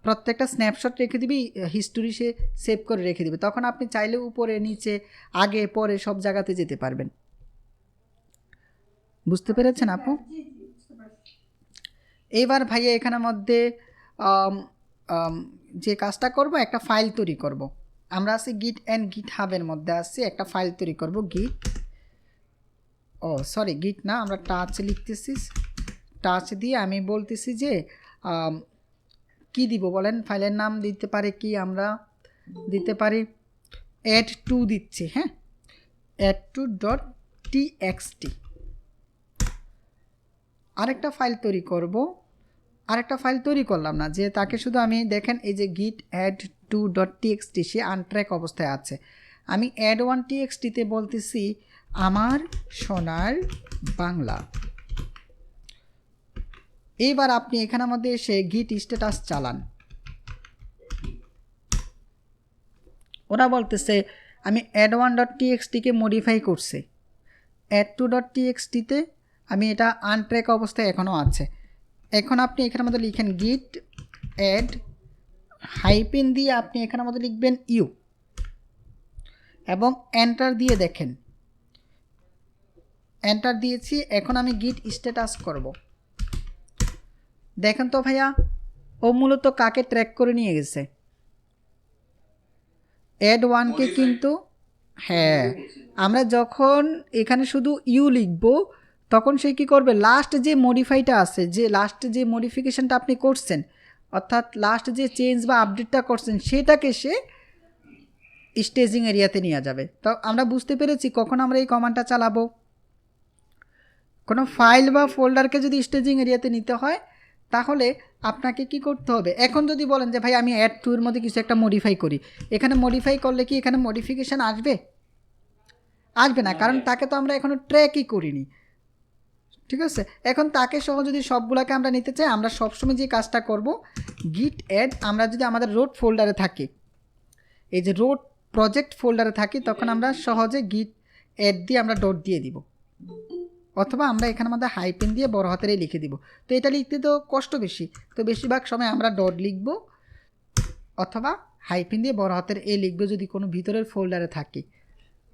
প্রত্যেকটা স্ন্যাপশট রেখে দিবি, হিস্টোরি সে সেভ করে রেখে দিবে। তখন আপনি চাইলে উপরে নিচে আগে পরে সব জায়গাতে যেতে পারবেন। বুঝতে পেরেছেন আপু?
জি জি বুঝতে পারছি।
এইবার ভাইয়া এখানের মধ্যে যে কাজটা করব, একটা ফাইল তৈরি করব। আমরা আছি গিট অ্যান্ড গিট হাবের মধ্যে আছি, একটা ফাইল তৈরি করব। গিট না, আমরা টাচ লিখতেছি। টাচ দিয়ে আমি বলতেছি যে কি দিব বলেন? ফাইলের নাম দিতে পারি কি? আমরা দিতে পারি add2 দিচ্ছি। হ্যাঁ, add2.txt। আরেকটা ফাইল তৈরি করব। আরেকটা ফাইল তৈরি করলাম না, যে তাকে শুধু আমি দেখেন এই যে git add2.txt সে আনট্র্যাক অবস্থায় আছে। আমি add1txt-তে বলতেছি আমার সোনার বাংলা। এইবার আপনি এখানের মধ্যে এসে গিট স্ট্যাটাস চালান। ওরা বলতেছে আমি add1.txt-কে মডিফাই করছি, add2.txt-তে আমি এটা আনট্র্যাক অবস্থায় এখনও আছে। এখন আপনি এখানের মধ্যে লিখেন গিট অ্যাড হাইপেন দিয়ে আপনি এখানের মধ্যে লিখবেন ইউ এবং এন্টার দিয়ে দেখেন। এন্টার দিয়েছি। এখন আমি গিট স্ট্যাটাস করব। দেখেন তো ভাইয়া, ও মূলত কাকে ট্র্যাক করে নিয়ে গেছে? add1কে। কিন্তু হ্যাঁ, আমরা যখন এখানে শুধু ইউ লিখব তখন সে কী করবে? লাস্ট যে মডিফাইটা আছে, যে লাস্ট যে মডিফিকেশানটা আপনি করছেন, অর্থাৎ লাস্ট যে চেঞ্জ বা আপডেটটা করছেন সেটাকে সে স্টেজিং এরিয়াতে নিয়ে যাবে। তো আমরা বুঝতে পেরেছি কখন আমরা এই কমান্ডটা চালাবো। কোনো ফাইল বা ফোল্ডারকে যদি স্টেজিং এরিয়াতে নিতে হয় তাহলে আপনাকে কি করতে হবে? এখন যদি বলেন যে ভাই আমি add2 এর মধ্যে কিছু একটা মডিফাই করি, এখানে মডিফাই করলে কি এখানে মডিফিকেশান আসবে? আসবে না, কারণ তাকে তো আমরা এখনও ট্র্যাকই করিনি। ঠিক আছে, এখন তাকে সহ যদি সবগুলোকে আমরা নিতে চাই, আমরা সবসময় যে কাজটা করব, গিট অ্যাড, আমরা যদি আমাদের রোড ফোল্ডারে থাকি, এই যে রোড প্রজেক্ট ফোল্ডারে থাকি, তখন আমরা সহজে গিট অ্যাড দিয়ে আমরা ডট দিয়ে দিব, অথবা আমরা এখানে আমাদের হাইপেন দিয়ে বড় হাতের লিখে দিব। তো এটা লিখতে তো কষ্ট বেশি, তো বেশিরভাগ সময় আমরা ডট লিখব অথবা হাইপেন দিয়ে বড় হাতের লিখব যদি কোনো ভিতরের ফোল্ডারে থাকি।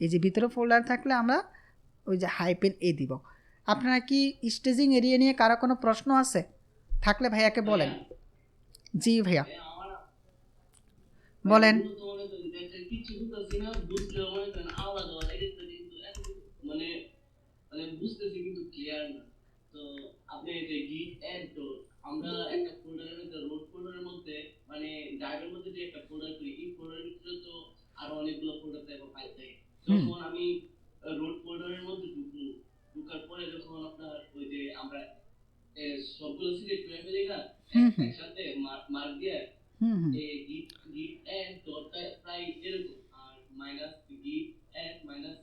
এই যে ভিতরের ফোল্ডারে থাকলে আমরা ওই যে হাইপেন দিব। আপনারা কি স্টেজিং এরিয়া নিয়ে কারো কোনো প্রশ্ন আছে? থাকলে ভাইয়াকে বলেন। জি ভাইয়া বলেন।
বুঝতেছি কিন্তু ক্লিয়ার না। তো আপনি যে গিট অ্যাড তো আমরা একটা ফোল্ডারের মধ্যে রোড ফোল্ডারের মধ্যে মানে ড্রাইভের মধ্যে যে একটা ফোল্ডার করি, এই ফোল্ডারের ভিতরে তো আরো অনেকগুলো ফোল্ডার থাকে, ফাইল থাকে। যখন আমি রোড ফোল্ডারের মধ্যে ঢুকার পরে যখন আপনার ওই যে আমরা সবগুলো সিলেক্ট করে ফেলি না একসাথে মার্ক দিয়ে, এই গিট অ্যাড ডটটা প্রায় এরকম, আর মাইনাস গিট অ্যাড মাইনাস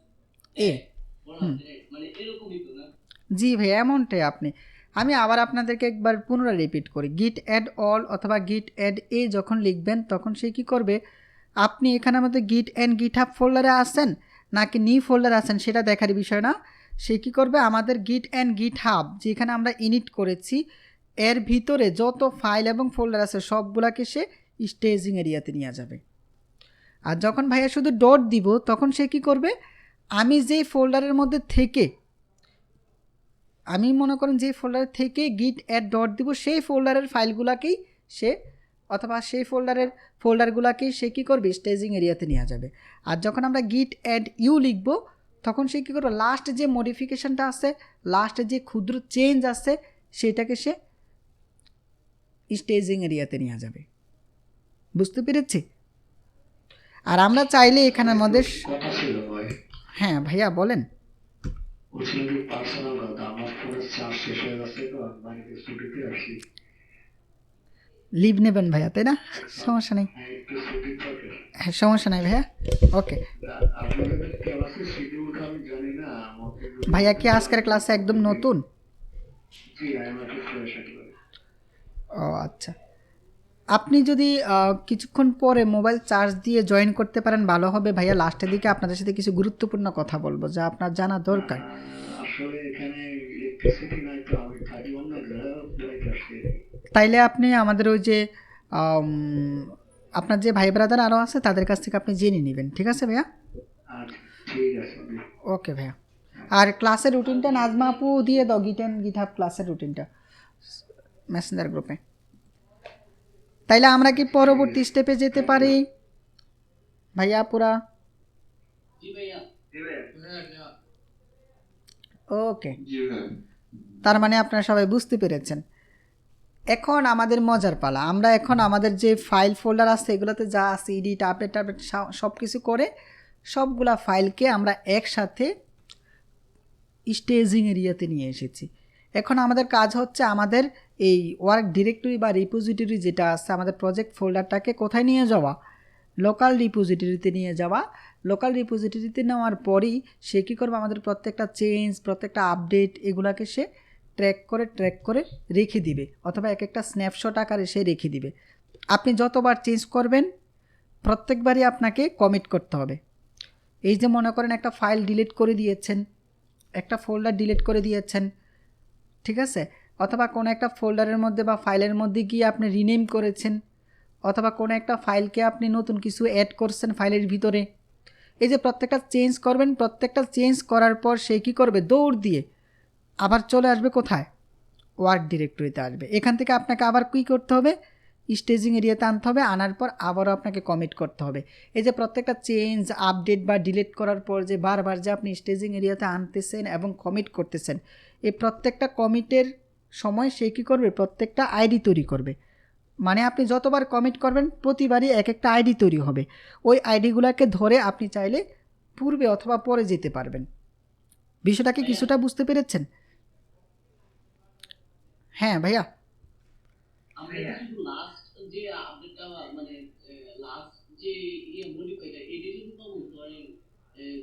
এ মানে এরকমই তো না?
জি ভাই, এমনটাই। আমি আবার আপনাদেরকে একবার পুনরায় রিপিট করি। গিট অ্যাড অল অথবা গিট অ্যাড যখন লিখবেন তখন সে কী করবে? আপনি এখানের মধ্যে গিট অ্যান্ড গিট হাব ফোল্ডারে আসেন নাকি নিউ ফোল্ডারে আসেন সেটা দেখার বিষয় না। সে কী করবে, আমাদের গিট অ্যান্ড গিট হাব যেখানে আমরা ইনিট করেছি এর ভিতরে যত ফাইল এবং ফোল্ডার আছে সবগুলাকে সে স্টেজিং এরিয়াতে নিয়ে যাবে। আর যখন ভাইয়া শুধু ডট দিব তখন সে কী করবে, আমি যেই ফোল্ডারের মধ্যে থেকে আমি মনে করেন যে ফোল্ডার থেকে গিট অ্যাড ডট দিব সেই ফোল্ডারের ফাইলগুলোকেই সে অথবা সেই ফোল্ডারগুলোকেই সে কী করবে, স্টেজিং এরিয়াতে নিয়ে যাবে। আর যখন আমরা গিট অ্যাড ইউ লিখব তখন সে কী করবে, লাস্ট যে মডিফিকেশানটা আছে, লাস্টে যে ক্ষুদ্র চেঞ্জ আছে সেটাকে সে স্টেজিং এরিয়াতে নিয়ে যাবে। বুঝতে পেরেছি? আর আমরা চাইলে এখানের মধ্যে
কথা ছিল ভাই,
হ্যাঁ ভাইয়া বলেন।
বলছিল কি পার্সোনাল কথা, আমার ফোনের চার্জ শেষ হয়ে গেছে তো আমি বাড়িতে ছুটিতে আসি।
লিভ নেবেন ভাইয়া, তাই না? সমস্যা নেই,
হ্যাঁ, একটু ছুটি থাকে।
হ্যাঁ সমস্যা নাই ভাইয়া, ওকে।
আপনাদের ক্লাসের শিডিউলটা আমি জানি না, আমাকে
ভাইয়া কি আজকের ক্লাসে একদম নতুন?
জি আমি একটু ফ্রেশ একেবারে।
ও আচ্ছা, আপনি যদি কিছুক্ষণ পরে মোবাইল চার্জ দিয়ে জয়েন করতে পারেন ভালো হবে ভাইয়া। লাস্টের দিকে আপনাদের সাথে কিছু গুরুত্বপূর্ণ কথা বলবো যা আপনার জানা দরকার।
আসলে এখানে ইলেকট্রিসিটি নাই তো, আমি থাকি অন্য জায়গায় আসছি।
তাইলে আপনি আমাদের ওই যে আপনার যে ভাই ব্রাদার আরও আছে তাদের কাছ থেকে আপনি জেনে নেবেন, ঠিক আছে ভাইয়া?
আচ্ছা ঠিক আছে।
ওকে ভাইয়া। আর ক্লাসের রুটিনটা নাজমা আপু দিয়ে দাও, গিটহাব ক্লাসের রুটিনটা মেসেঞ্জার গ্রুপে। তাইলে আমরা কি পরবর্তী স্টেপে যেতে পারি ভাইয়া পুরা?
জি ভাইয়া।
ওকে, তার মানে আপনারা সবাই বুঝতে পেরেছেন। এখন আমাদের মজার পালা, আমরা এখন আমাদের যে ফাইল ফোল্ডার আছে এগুলোতে যা আছে এডিট আপডেট সব কিছু করে সবগুলা ফাইলকে আমরা একসাথে স্টেজিং এরিয়াতে নিয়ে এসেছি। এখন আমাদের কাজ হচ্ছে আমাদের এই ওয়ার্ক ডিরেক্টরি বা রিপোজিটরি যেটা আছে আমাদের প্রজেক্ট ফোল্ডারটাকে কোথায় নিয়ে যাওয়া, লোকাল রিপোজিটরিতে নিয়ে যাওয়া। লোকাল রিপোজিটরিতে নেওয়ার পরই সে কী করবে, আমাদের প্রত্যেকটা চেঞ্জ প্রত্যেকটা আপডেট এগুলাকে সে ট্র্যাক করে রেখে দিবে, অথবা এক একটা স্ন্যাপশট আকারে সে রেখে দিবে। আপনি যতবার চেঞ্জ করবেন প্রত্যেকবারই আপনাকে কমিট করতে হবে। এই যে মনে করেন একটা ফাইল ডিলিট করে দিয়েছেন, একটা ফোল্ডার ডিলিট করে দিয়েছেন, ঠিক আছে, অথবা কোনো একটা ফোল্ডারের মধ্যে বা ফাইলের মধ্যে গিয়ে আপনি রিনেম করেছেন, অথবা কোনো একটা ফাইলকে আপনি নতুন কিছু অ্যাড করছেন ফাইলের ভিতরে। এই যে প্রত্যেকটা চেঞ্জ করবেন, প্রত্যেকটা চেঞ্জ করার পর সে কী করবে, দৌড় দিয়ে আবার চলে আসবে কোথায়, ওয়ার্ক ডিরেক্টরিতে আসবে। এখান থেকে আপনাকে আবার কী করতে হবে, স্টেজিং এরিয়াতে আনতে হবে, আনার পর আবারও আপনাকে কমিট করতে হবে। এই যে প্রত্যেকটা চেঞ্জ আপডেট বা ডিলিট করার পর যে বারবার যে আপনি স্টেজিং এরিয়াতে আনতেছেন এবং কমিট করতেছেন, এই প্রত্যেকটা কমিটের সময় সে কী করবে, প্রত্যেকটা আইডি তৈরি করবে। মানে আপনি যতবার কমিট করবেন প্রতিবারই এক একটা আইডি তৈরি হবে। ওই আইডিগুলোকে ধরে আপনি চাইলে পূর্বে অথবা পরে যেতে পারবেন। বিষয়টাকে কিছুটা বুঝতে পেরেছেন? হ্যাঁ ভাইয়া।
আমরা শুধু লাস্ট যে আপডেটটা মানে লাস্ট যে মডিফাইটা এটা কিন্তু পাবো, ধরেন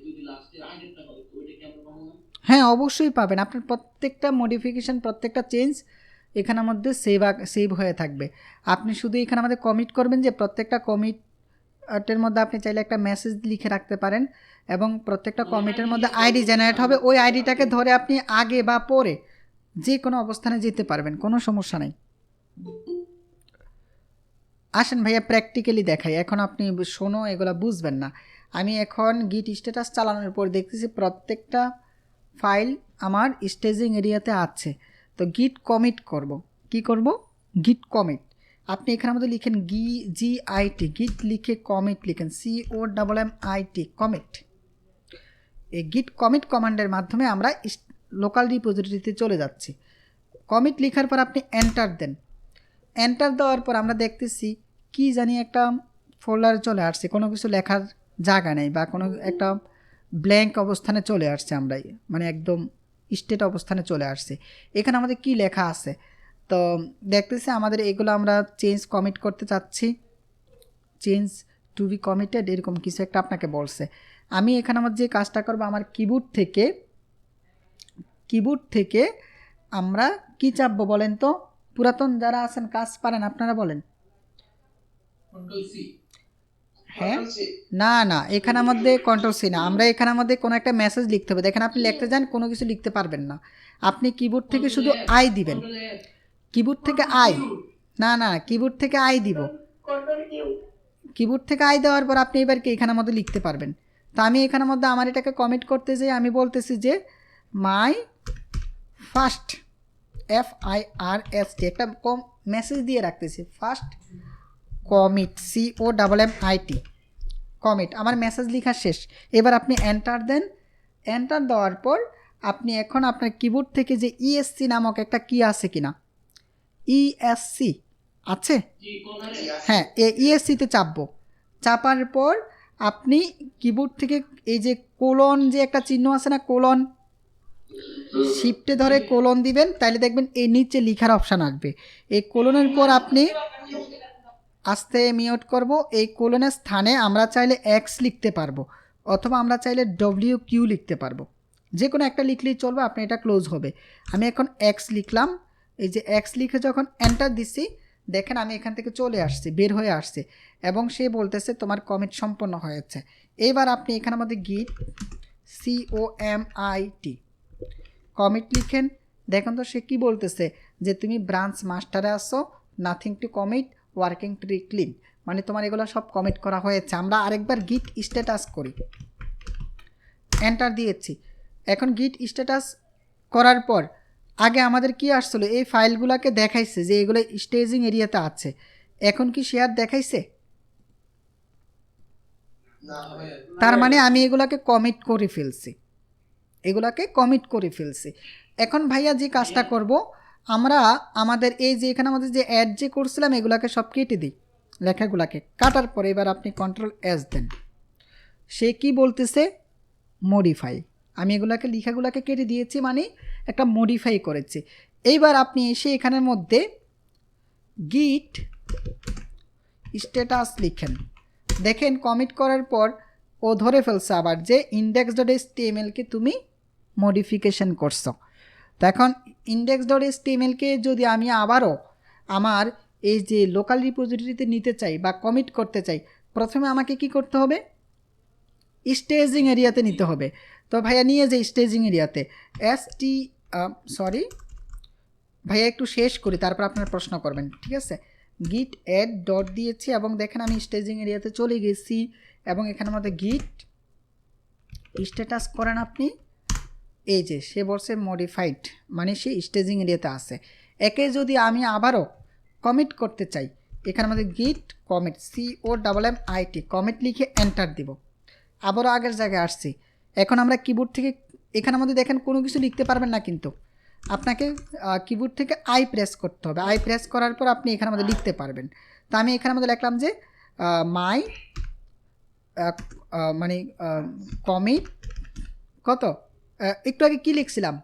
যদি লাস্টের আগেরটা হয় ওইটা কি আমরা পাবো না?
হ্যাঁ অবশ্যই পাবেন। আপনার প্রত্যেকটা মডিফিকেশান প্রত্যেকটা চেঞ্জ এখানের মধ্যে সেভ হয়ে থাকবে। আপনি শুধু এখানে আমাদের কমিট করবেন, যে প্রত্যেকটা কমিটের মধ্যে আপনি চাইলে একটা মেসেজ লিখে রাখতে পারেন এবং প্রত্যেকটা কমিটের মধ্যে আইডি জেনারেট হবে। ওই আইডিটাকে ধরে আপনি আগে বা পরে যে কোনো অবস্থানে যেতে পারবেন, কোনো সমস্যা নেই। আসেন ভাইয়া প্র্যাকটিক্যালি দেখাই। এখন আপনি শোনো, এগুলো বুঝবেন না। আমি এখন গিট স্ট্যাটাস চালানোর পর দেখতেছি প্রত্যেকটা ফাইল আমার স্টেজিং এরিয়াতে আছে। তো গিট কমিট করব। কি করব? গিট কমিট। আপনি এখানের মধ্যে লিখেন GIT, গিট লিখে কমিট লিখেন COMMIT, কমিট। এই গিট কমিট কমান্ডের মাধ্যমে আমরা লোকাল রিপোজিটরিতে চলে যাচ্ছি। কমিট লেখার পর আপনি এন্টার দেন। এন্টার দেওয়ার পর আমরা দেখতেছি কি জানি একটা ফোল্ডার চলে আসছে, কোনো কিছু লেখার জায়গা নেই বা কোনো একটা ব্ল্যাঙ্ক অবস্থানে চলে আসছে। আমরা মানে একদম স্টেট অবস্থানে চলে আসছে। এখানে আমাদের কি লেখা আছে তো দেখতেছি আমাদের এগুলো আমরা চেঞ্জ কমিট করতে চাচ্ছি, চেঞ্জ টু বি কমিটেড এরকম কিছু একটা আপনাকে বলছে। আমি এখানে আমার যে কাজটা করবো, আমার কিবোর্ড থেকে আমরা কি চাপবো বলেন তো? পুরাতন যারা আছেন কাজ পারেন আপনারা বলেন। হ্যাঁ না না এখানের মধ্যে কন্ট্রোল সি না, আমরা এখানের মধ্যে কোনো একটা মেসেজ লিখতে হবে। দেখেন আপনি লিখতে যান কোনো কিছু লিখতে পারবেন না, আপনি কিবোর্ড থেকে শুধু আই দিবেন, কিবোর্ড থেকে আই, না না কিবোর্ড থেকে আই দিব, কিবোর্ড থেকে আই দেওয়ার পর আপনি এবার কি এখানের মধ্যে লিখতে পারবেন। তো আমি এখানের মধ্যে আমার এটাকে কমিট করতে যাই, আমি বলতেছি যে মাই ফার্স্ট FIRST একটা মেসেজ দিয়ে রাখতেছি, ফার্স্ট কমিট COMMIT কমিট, আমার মেসেজ লেখা শেষ। এবার আপনি এন্টার দেন, এন্টার দেওয়ার পর আপনি এখন আপনার কিবোর্ড থেকে যে ESC নামক একটা কি আছে কিনা, ESC আছে, হ্যাঁ ESCতে চাপবো, চাপার পর আপনি কিবোর্ড থেকে এই যে কোলন যে একটা চিহ্ন আছে না, কোলন, শিফটে ধরে কোলন দিবেন, তাহলে দেখবেন এই নিচে লিখার অপশান আসবে। এই কোলনের পর আপনি আস্তে মিউট করব, এই কোলনের স্থানে আমরা চাইলে X লিখতে পারবো অথবা আমরা চাইলে WQ লিখতে পারবো, যে কোনো একটা লিখলেই চলবে, আপনি এটা ক্লোজ হবে। আমি এখন X লিখলাম, এই যে X লিখে যখন এন্টার দিচ্ছি দেখেন আমি এখান থেকে চলে আসছি, বের হয়ে আসছে এবং সে বলতেছে তোমার কমিট সম্পন্ন হয়েছে। এবার আপনি এখানের মধ্যে গিট COMIT কমিট লিখেন, দেখেন তো সে কি বলতেছে যে তুমি ব্রাঞ্চ মাস্টারে আসো, nothing to commit, working tree clean, মানে তোমার এগুলো সব কমিট করা হয়েছে। আমরা আরেকবার গিট স্ট্যাটাস করি, এন্টার দিয়েছি। এখন গিট স্ট্যাটাস করার পর আগে আমাদের কি আসছিল, এই ফাইলগুলোকে দেখাইছে যে এগুলো স্টেজিং এরিয়াতে আছে, এখন কি শেয়ার দেখাইছে? তার মানে আমি এগুলাকে কমিট করে ফেলছি, এগুলাকে কমিট করে ফেলছি। এখন ভাইয়া যে কাজটা করব, আমরা আমাদের এই যে এখানে আমাদের যে অ্যাড যে করছিলাম এগুলাকে সব কেটে দিই, লেখাগুলাকে কাটার পরে এবার আপনি Ctrl+S দেন, সে কি বলতেছে মডিফাই, আমি এগুলাকে লেখাগুলাকে কেটে দিয়েছি মানে একটা মডিফাই করেছি। এইবার আপনি এসে এখানের মধ্যে গিট স্ট্যাটাস লিখেন, দেখেন কমিট করার পর ও ধরে ফেলছে আবার যে index.html-কে তুমি মডিফিকেশন করছো। তো এখন index.html-কে যদি আমি আবারও আমার এই যে লোকাল রিপোজিটরিতে নিতে চাই বা কমিট করতে চাই, প্রথমে আমাকে কি করতে হবে, স্টেজিং এরিয়াতে নিতে হবে। তো ভাইয়া নিয়ে যে স্টেজিং এরিয়াতে ভাইয়া একটু শেষ করি তারপর আপনারা প্রশ্ন করবেন, ঠিক আছে। গিট অ্যাড ডট দিয়েছি এবং দেখেন আমি স্টেজিং এরিয়াতে চলে গেছি এবং এখানের মধ্যে গিট স্ট্যাটাস করেন আপনি, এই যে সে বলছে মডিফাইড, মানে সে স্টেজিং এরিয়াতে আছে। একে যদি আমি আবারও কমিট করতে চাই, এখানের মধ্যে গিট কমিট COMMIT কমিট লিখে এন্টার দিব, আবারও আগের জায়গায় আসছি। এখন আমরা কিবোর্ড থেকে এখানের মধ্যে দেখেন কোনো কিছু লিখতে পারবেন না, কিন্তু আপনাকে কিবোর্ড থেকে আই প্রেস করতে হবে, আই প্রেস করার পর আপনি এখানের মধ্যে লিখতে পারবেন। তো আমি এখানের মধ্যে লিখলাম যে মাই মানে কমিট কত, একটু আগে কি লিখছিলাম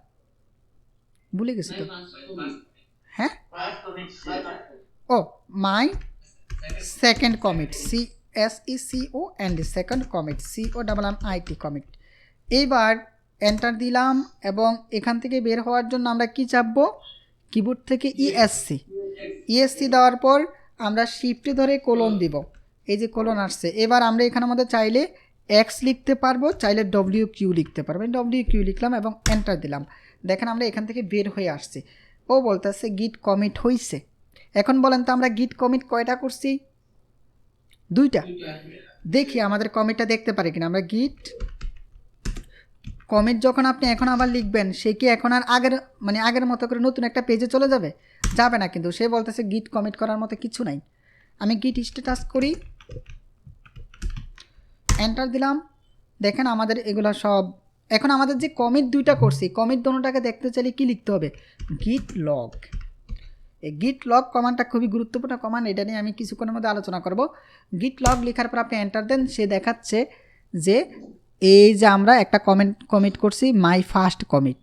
ভুলে গেছি তো, হ্যাঁ ও my second commit SECO and second commit COMMIT commit. এইবার এন্টার দিলাম এবং এখান থেকে বের হওয়ার জন্য আমরা কি চাপবো, কিবোর্ড থেকে ESC দেওয়ার পর আমরা শিফটে ধরে কোলন দিব, এই যে কোলন আসছে। এবার আমরা এখানের মধ্যে চাইলে X লিখতে পারবো, চাইলে WQ লিখতে পারবেন, WQ লিখলাম এবং এন্টার দিলাম। দেখেন আমরা এখান থেকে বের হয়ে আসছি। ও বলতেছে গিট কমিট হয়েছে। এখন বলেন তো আমরা গিট কমিট কয়টা করছি, 2টা। দেখি আমাদের কমিটটা দেখতে পারি কিনা। আমরা গিট কমিট যখন আপনি এখন আবার লিখবেন, সে কি এখন আর আগের মতো করে নতুন একটা পেজে চলে যাবে? যাবে না, কিন্তু সে বলতেছে গিট কমিট করার মতো কিছু নাই। আমি গিট স্ট্যাটাস করি, এন্টার দিলাম, দেখেন আমাদের এগুলো সব। এখন আমাদের যে কমিট 2টা করছি, কমিট দোনোটাকে দেখতে চাইলে কি লিখতে হবে, গিট লগ। এই গিট লগ কমান্ডটা খুবই গুরুত্বপূর্ণ কমান্ড, এটা নিয়ে আমি কিছুক্ষণের মধ্যে আলোচনা করব। গিট লগ লেখার পর আপনি এন্টার দেন, সে দেখাচ্ছে যে এই যে আমরা একটা কমিট করছি মাই ফার্স্ট কমিট,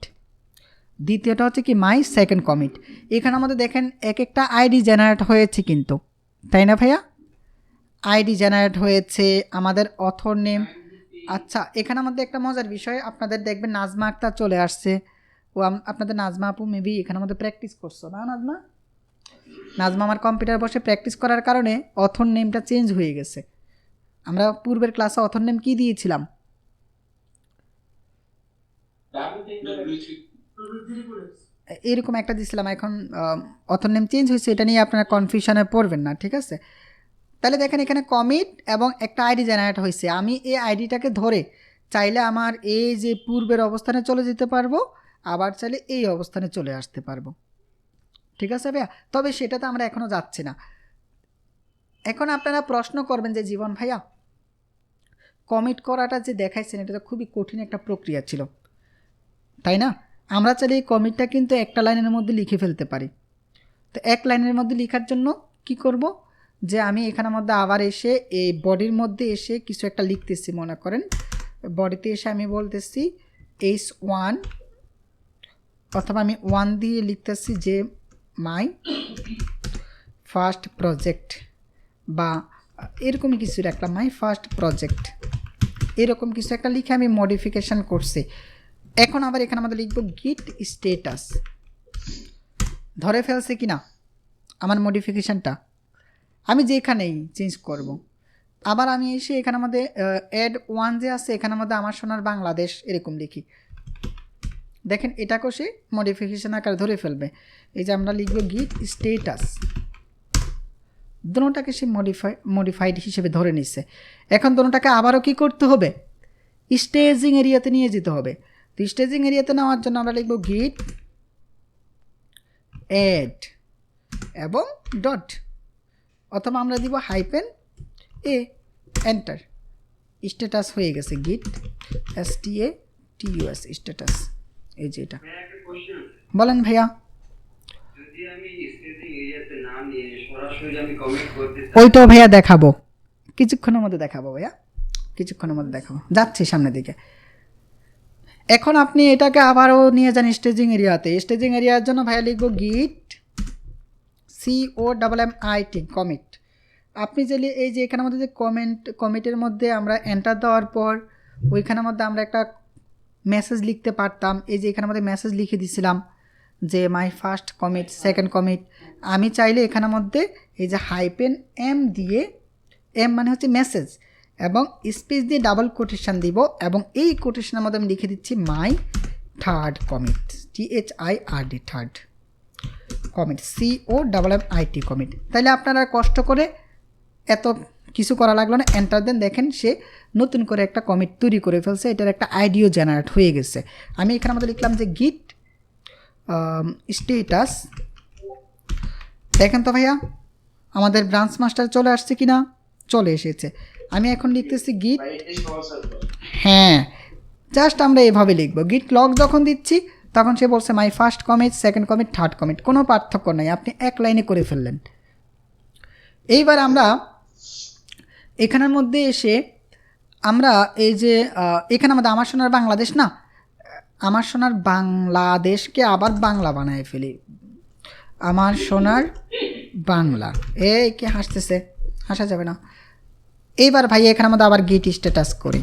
দ্বিতীয়টা হচ্ছে কি মাই সেকেন্ড কমিট। এখানে আমাদের দেখেন এক একটা আইডি জেনারেট হয়েছে কিন্তু, তাই না ভাইয়া? আইডি জেনারেট হয়েছে, আমাদের অথর নেম। আচ্ছা এখানে আমাদের একটা মজার বিষয়, আপনাদের দেখবেন নাজমা আক্তার চলে আসছে। ও আপনাদের নাজমা আপু মেবি এখানের মধ্যে প্র্যাকটিস করছো না? নাজমা আমার কম্পিউটার বসে প্র্যাকটিস করার কারণে অথর নেমটা চেঞ্জ হয়ে গেছে। আমরা পূর্বের ক্লাসে অথর নেম কী দিয়েছিলাম? এরকম একটা দিয়েছিলাম। এখন অথর নেম চেঞ্জ হয়েছে, এটা নিয়ে আপনারা কনফিউশনে পড়বেন না, ঠিক আছে? তাহলে দেখেন এখানে কমিট এবং একটা আইডি জেনারেট হয়েছে। আমি এই আইডিটাকে ধরে চাইলে আমার এই যে পূর্বের অবস্থানে চলে যেতে পারবো, আবার চাইলে এই অবস্থানে চলে আসতে পারবো, ঠিক আছে ভাইয়া? তবে সেটাতে আমরা এখনও যাচ্ছি না। এখন আপনারা প্রশ্ন করবেন যে জীবন ভাইয়া, কমিট করাটা যে দেখাইছেন এটা তো খুবই কঠিন একটা প্রক্রিয়া ছিল, তাই না? আমরা চাইলে এই কমিটটা কিন্তু একটা লাইনের মধ্যে লিখে ফেলতে পারি। তো এক লাইনের মধ্যে লেখার জন্য কি করব, যে আমি এখানের মধ্যে আবার এসে এই বডির মধ্যে এসে কিছু একটা লিখতেছি। মনে করেন বডিতে এসে আমি বলতেছি H1, অথবা আমি 1 দিয়ে লিখতেছি যে মাই ফার্স্ট প্রজেক্ট, বা এরকমই কিছু রাখলাম, মাই ফার্স্ট প্রজেক্ট, এরকম কিছু একটা লিখে আমি মডিফিকেশান করছি। এখন আবার এখানে আমাদের লিখব গিট স্ট্যাটাস। ধরে ফেলছে কি না আমার মডিফিকেশানটা? আমি যেখানেই চেঞ্জ করব। আবার আমি এসে এখানে মধ্যে অ্যাড 1 যে আছে এখানের মধ্যে আমার সোনার বাংলাদেশ এরকম লিখি। দেখেন এটাকেও সে মডিফিকেশান আকারে ধরে ফেলবে। এই যে আমরা লিখব গিট স্ট্যাটাস, দোনোটাকে সে মডিফাইড হিসেবে ধরে নিচ্ছে। এখন দোনোটাকে আবারও কি করতে হবে, স্টেজিং এরিয়াতে নিয়ে যেতে হবে। তো স্টেজিং এরিয়াতে নেওয়ার জন্য আমরা লিখব গিট অ্যাড এবং ডট, অথবা আমরা দিব হাইপেন এ, এন্টার। স্ট্যাটাস হয়ে গেছে গিট STATUS স্ট্যাটাস। এই যে এটা বলেন ভাইয়া।
যদি আমি স্টেজিং এরিয়াতে না নিয়ে সরাসরি আমি কমিট করতে চাই,
ওইটাও ভাইয়া দেখাবো, কিছুক্ষণের মধ্যে দেখাবো ভাইয়া, কিছুক্ষণের মধ্যে দেখাবো, যাচ্ছি সামনের দিকে। এখন আপনি এটাকে আবারও নিয়ে যান স্টেজিং এরিয়াতে। স্টেজিং এরিয়ার জন্য ভাইয়া লিখব গিট COMMIT কমিট। আপনি চাইলে এই যে এখানের মধ্যে যে কমিটের মধ্যে আমরা এন্টার দেওয়ার পর ওইখানের মধ্যে আমরা একটা মেসেজ লিখতে পারতাম। এই যে এখানের মধ্যে মেসেজ লিখে দিছিলাম যে my first commit, second commit. আমি চাইলে এখানের মধ্যে এই যে হাইপেন M দিয়ে, M মানে হচ্ছে মেসেজ, এবং স্পেস দিয়ে ডাবল কোটেশন দিব, এবং এই কোটেশনের মধ্যে আমি লিখে দিচ্ছি মাই third commit, THIRD third commit, COMMIT commit. তাইলে আপনারা কষ্ট করে এত কিছু করা লাগলো না, এন্টার দেন। দেখেন সে নতুন করে একটা কমিট তৈরি করে ফেলছে, এটার একটা আইডিও জেনারেট হয়ে গেছে। আমি এখানে মধ্যে লিখলাম যে গিট স্ট্যাটাস। দেখেন তো ভাইয়া আমাদের ব্রাঞ্চ মাস্টার চলে আসছে কি না? চলে এসেছে। আমি এখন লিখতেছি গিট, হ্যাঁ জাস্ট আমরা এভাবে লিখব। গিট লগ যখন দিচ্ছি তখন সে বলছে my first commit, second commit, third commit, কোনো পার্থক্য নাই, আপনি এক লাইনে করে ফেললেন। এইবার আমরা এখানের মধ্যে এসে আমরা এই যে এখানে আমাদের আমার সোনার বাংলাদেশ না, আমার সোনার বাংলাদেশকে আবার বাংলা বানায় ফেলি, আমার সোনার বাংলা। এই কে হাসতেছে, হাসা যাবে না। এইবার ভাই এখানে আমাদের আবার গিট স্ট্যাটাস করি,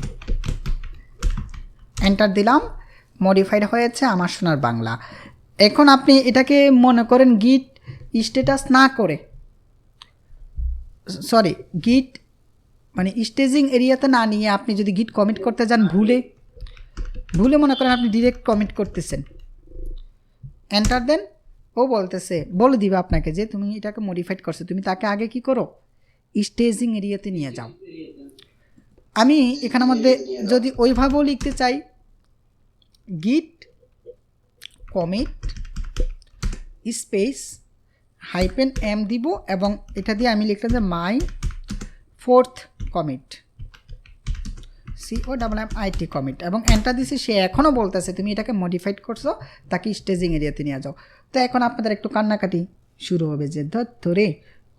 এন্টার দিলাম, মডিফাইড হয়েছে আমার সোনার বাংলা। এখন আপনি এটাকে মনে করেন গিট স্ট্যাটাস না করে, সরি গিট মানে স্টেজিং এরিয়াতে না নিয়ে আপনি যদি গিট কমিট করতে যান ভুলে মনে করেন আপনি ডিরেক্ট কমিট করতেছেন, এন্টার দেন। ও বলতেছে, বলে দিবে আপনাকে যে তুমি এটাকে মডিফাইড করছো, তুমি তাকে আগে কি করো, স্টেজিং এরিয়াতে নিয়ে যাও। আমি এখানের মধ্যে যদি ওইভাবেও লিখতে চাই, গিট কমিট স্পেস হাইপেন M দিব, এবং এটা দিয়ে আমি লিখলাম যে মাই ফোর্থ কমিট, COMMIT কমিট, এবং এন্টার দিছি। সে এখনও বলতেছে তুমি এটাকে মডিফাইড করছো, তাকে স্টেজিং এরিয়াতে নিয়ে যাও। তো এখন আপনাদের একটু কান্নাকাটি শুরু হবে যে ধরে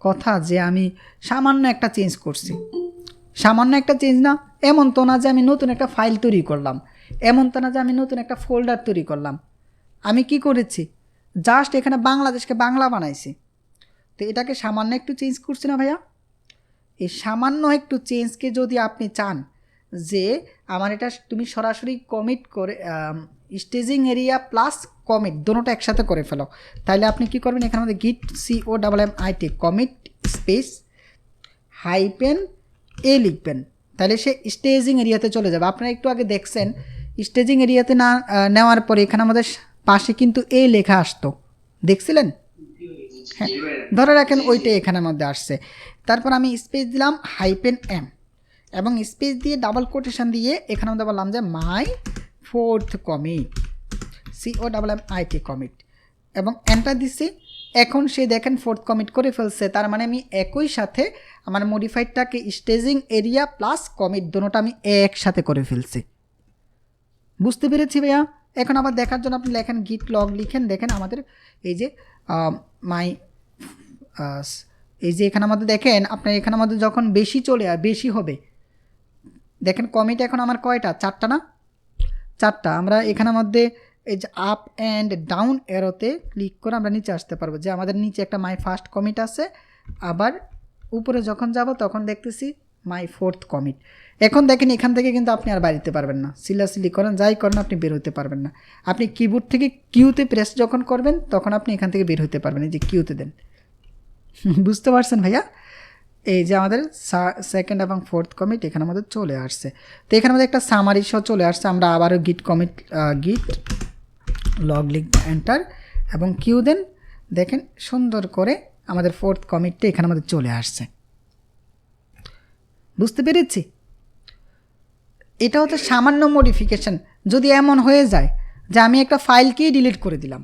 কথা যে আমি সামান্য একটা চেঞ্জ করছি। সামান্য একটা চেঞ্জ না, এমন তো না যে আমি নতুন একটা ফাইল তৈরি করলাম, এমন তো না যে আমি নতুন একটা ফোল্ডার তৈরি করলাম। আমি কি করেছি, জাস্ট এখানে বাংলাদেশকে বাংলা বানাইছি। তো এটাকে সামান্য একটু চেঞ্জ করছি না ভাইয়া? এই সামান্য একটু চেঞ্জকে যদি আপনি চান যে আমার এটা তুমি সরাসরি কমিট করে স্টেজিং এরিয়া প্লাস কমিট দুটোটা একসাথে করে ফেলো, তাহলে আপনি কি করবেন, এখানে আমাদের গিট COMMIT কমিট স্পেস হাইপেন এ লিখবেন, তাহলে সে স্টেজিং এরিয়াতে চলে যাবে। আপনারা একটু আগে দেখছেন স্টেজিং এরিয়াতে না নেওয়ার পরে এখানে আমাদের পাশে কিন্তু এ লেখা আসতো, দেখছিলেন? হ্যাঁ, ধরে রাখেন ওইটা এখানের মধ্যে আসছে। তারপর আমি স্পেস দিলাম -m এবং স্পেস দিয়ে ডাবল কোটেশন দিয়ে এখানে মধ্যে বললাম যে মাই 4th কমিট, COMMIT কমিট, এবং এন্টার দিছি। এখন সে দেখেন 4th কমিট করে ফেলছে, তার মানে আমি একই সাথে আমার মডিফাইডটাকে স্টেজিং এরিয়া প্লাস কমিট দুটোটা আমি একসাথে করে ফেলছি। বুঝতে পেরেছি ভাইয়া? এখন আবার দেখার জন্য আপনি লেখেন গিট লগ লিখেন, দেখেন আমাদের এই যে এই যে এখানে আমাদের দেখেন আপনার এখানে আমাদের যখন বেশি চলে বেশি হবে, দেখেন কমিট এখন আমার কয়টা, 4টা না? 4টা। আমরা এখানের মধ্যে এই যে আপ অ্যান্ড ডাউন এরোতে ক্লিক করে আমরা নিচে আসতে পারবো, যে আমাদের নিচে একটা মাই 1st কমিট আছে, আবার উপরে যখন যাব তখন দেখতেছি মাই 4th কমিট। এখন দেখেন এখান থেকে কিন্তু আপনি আর বাড়িতে পারবেন না, সিলাসিলি করেন যাই করেন আপনি বের হতে পারবেন না। আপনি কিবোর্ড থেকে কিউতে প্রেস যখন করবেন তখন আপনি এখান থেকে বের হতে পারবেন, এই যে কিউতে দেন। বুঝতে পারছেন ভাইয়া? এই যে আমাদের 2nd এবং 4th কমিট এখানে আমাদের চলে আসছে। তো এখানে আমাদের একটা সামারি সহ চলে আসছে। আমরা আবারও গিট কমিট গিট লগ লিখব, এন্টার এবং কিউ দেন, দেখেন সুন্দর করে আমাদের 4th কমিটটা এখানে আমাদের চলে আসছে। বুঝতে পেরেছি? এটা হচ্ছে সামান্য মডিফিকেশন। যদি এমন হয়ে যায় যে আমি একটা ফাইলকেই ডিলিট করে দিলাম,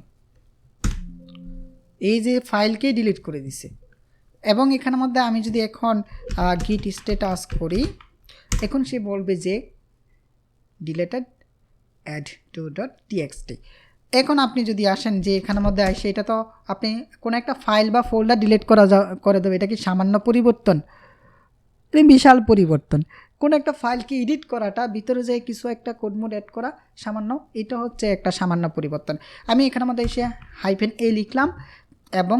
এই যে ফাইলকেই ডিলিট করে দিছে, এবং এখানের মধ্যে আমি যদি এখন গিট স্ট্যাটাস করি, এখন সে বলবে যে ডিলেটেড অ্যাড টু .txt। এখন আপনি যদি আসেন যে এখানের মধ্যে আসে, এটা তো আপনি কোনো একটা ফাইল বা ফোল্ডার ডিলিট করে দেবে, এটা কি সামান্য পরিবর্তন? বিশাল পরিবর্তন। কোনো একটা ফাইলকে এডিট করাটা, ভিতরে যেয়ে কিছু একটা কোড মোড অ্যাড করা সামান্য, এটা হচ্ছে একটা সামান্য পরিবর্তন। আমি এখানের মধ্যে এসে -a লিখলাম এবং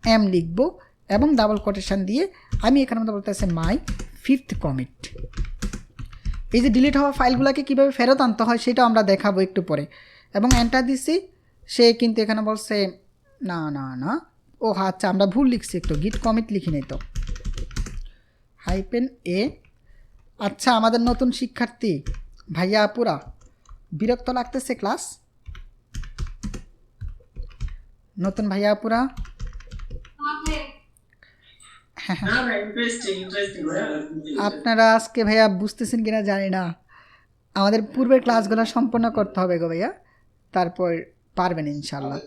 -m লিখব এবং ডাবল কোটেশন দিয়ে আমি এখানের মধ্যে বলতে আছে মাই 5th কমিট। এই যে ডিলিট হওয়া ফাইলগুলোকে কীভাবে ফেরত আনতে হয় সেটাও আমরা দেখাবো একটু পরে। এবং এন্টার দিছি, সে কিন্তু এখানে বলছে না না না, ও আচ্ছা আমরা ভুল লিখছি, একটু গিট কমিট লিখি নাই তো, -a। আচ্ছা, আমাদের নতুন শিক্ষার্থী ভাইয়া আপুরা বিরক্ত লাগতেছে ক্লাস? নতুন ভাইয়া আপুরা আপনারা আজকে ভাইয়া বুঝতেছেন কিনা জানি না, আমাদের পূর্বের ক্লাসগুলো সম্পন্ন করতে হবে গো ভাইয়া, তারপর পারবেন ইনশাল্লাহ।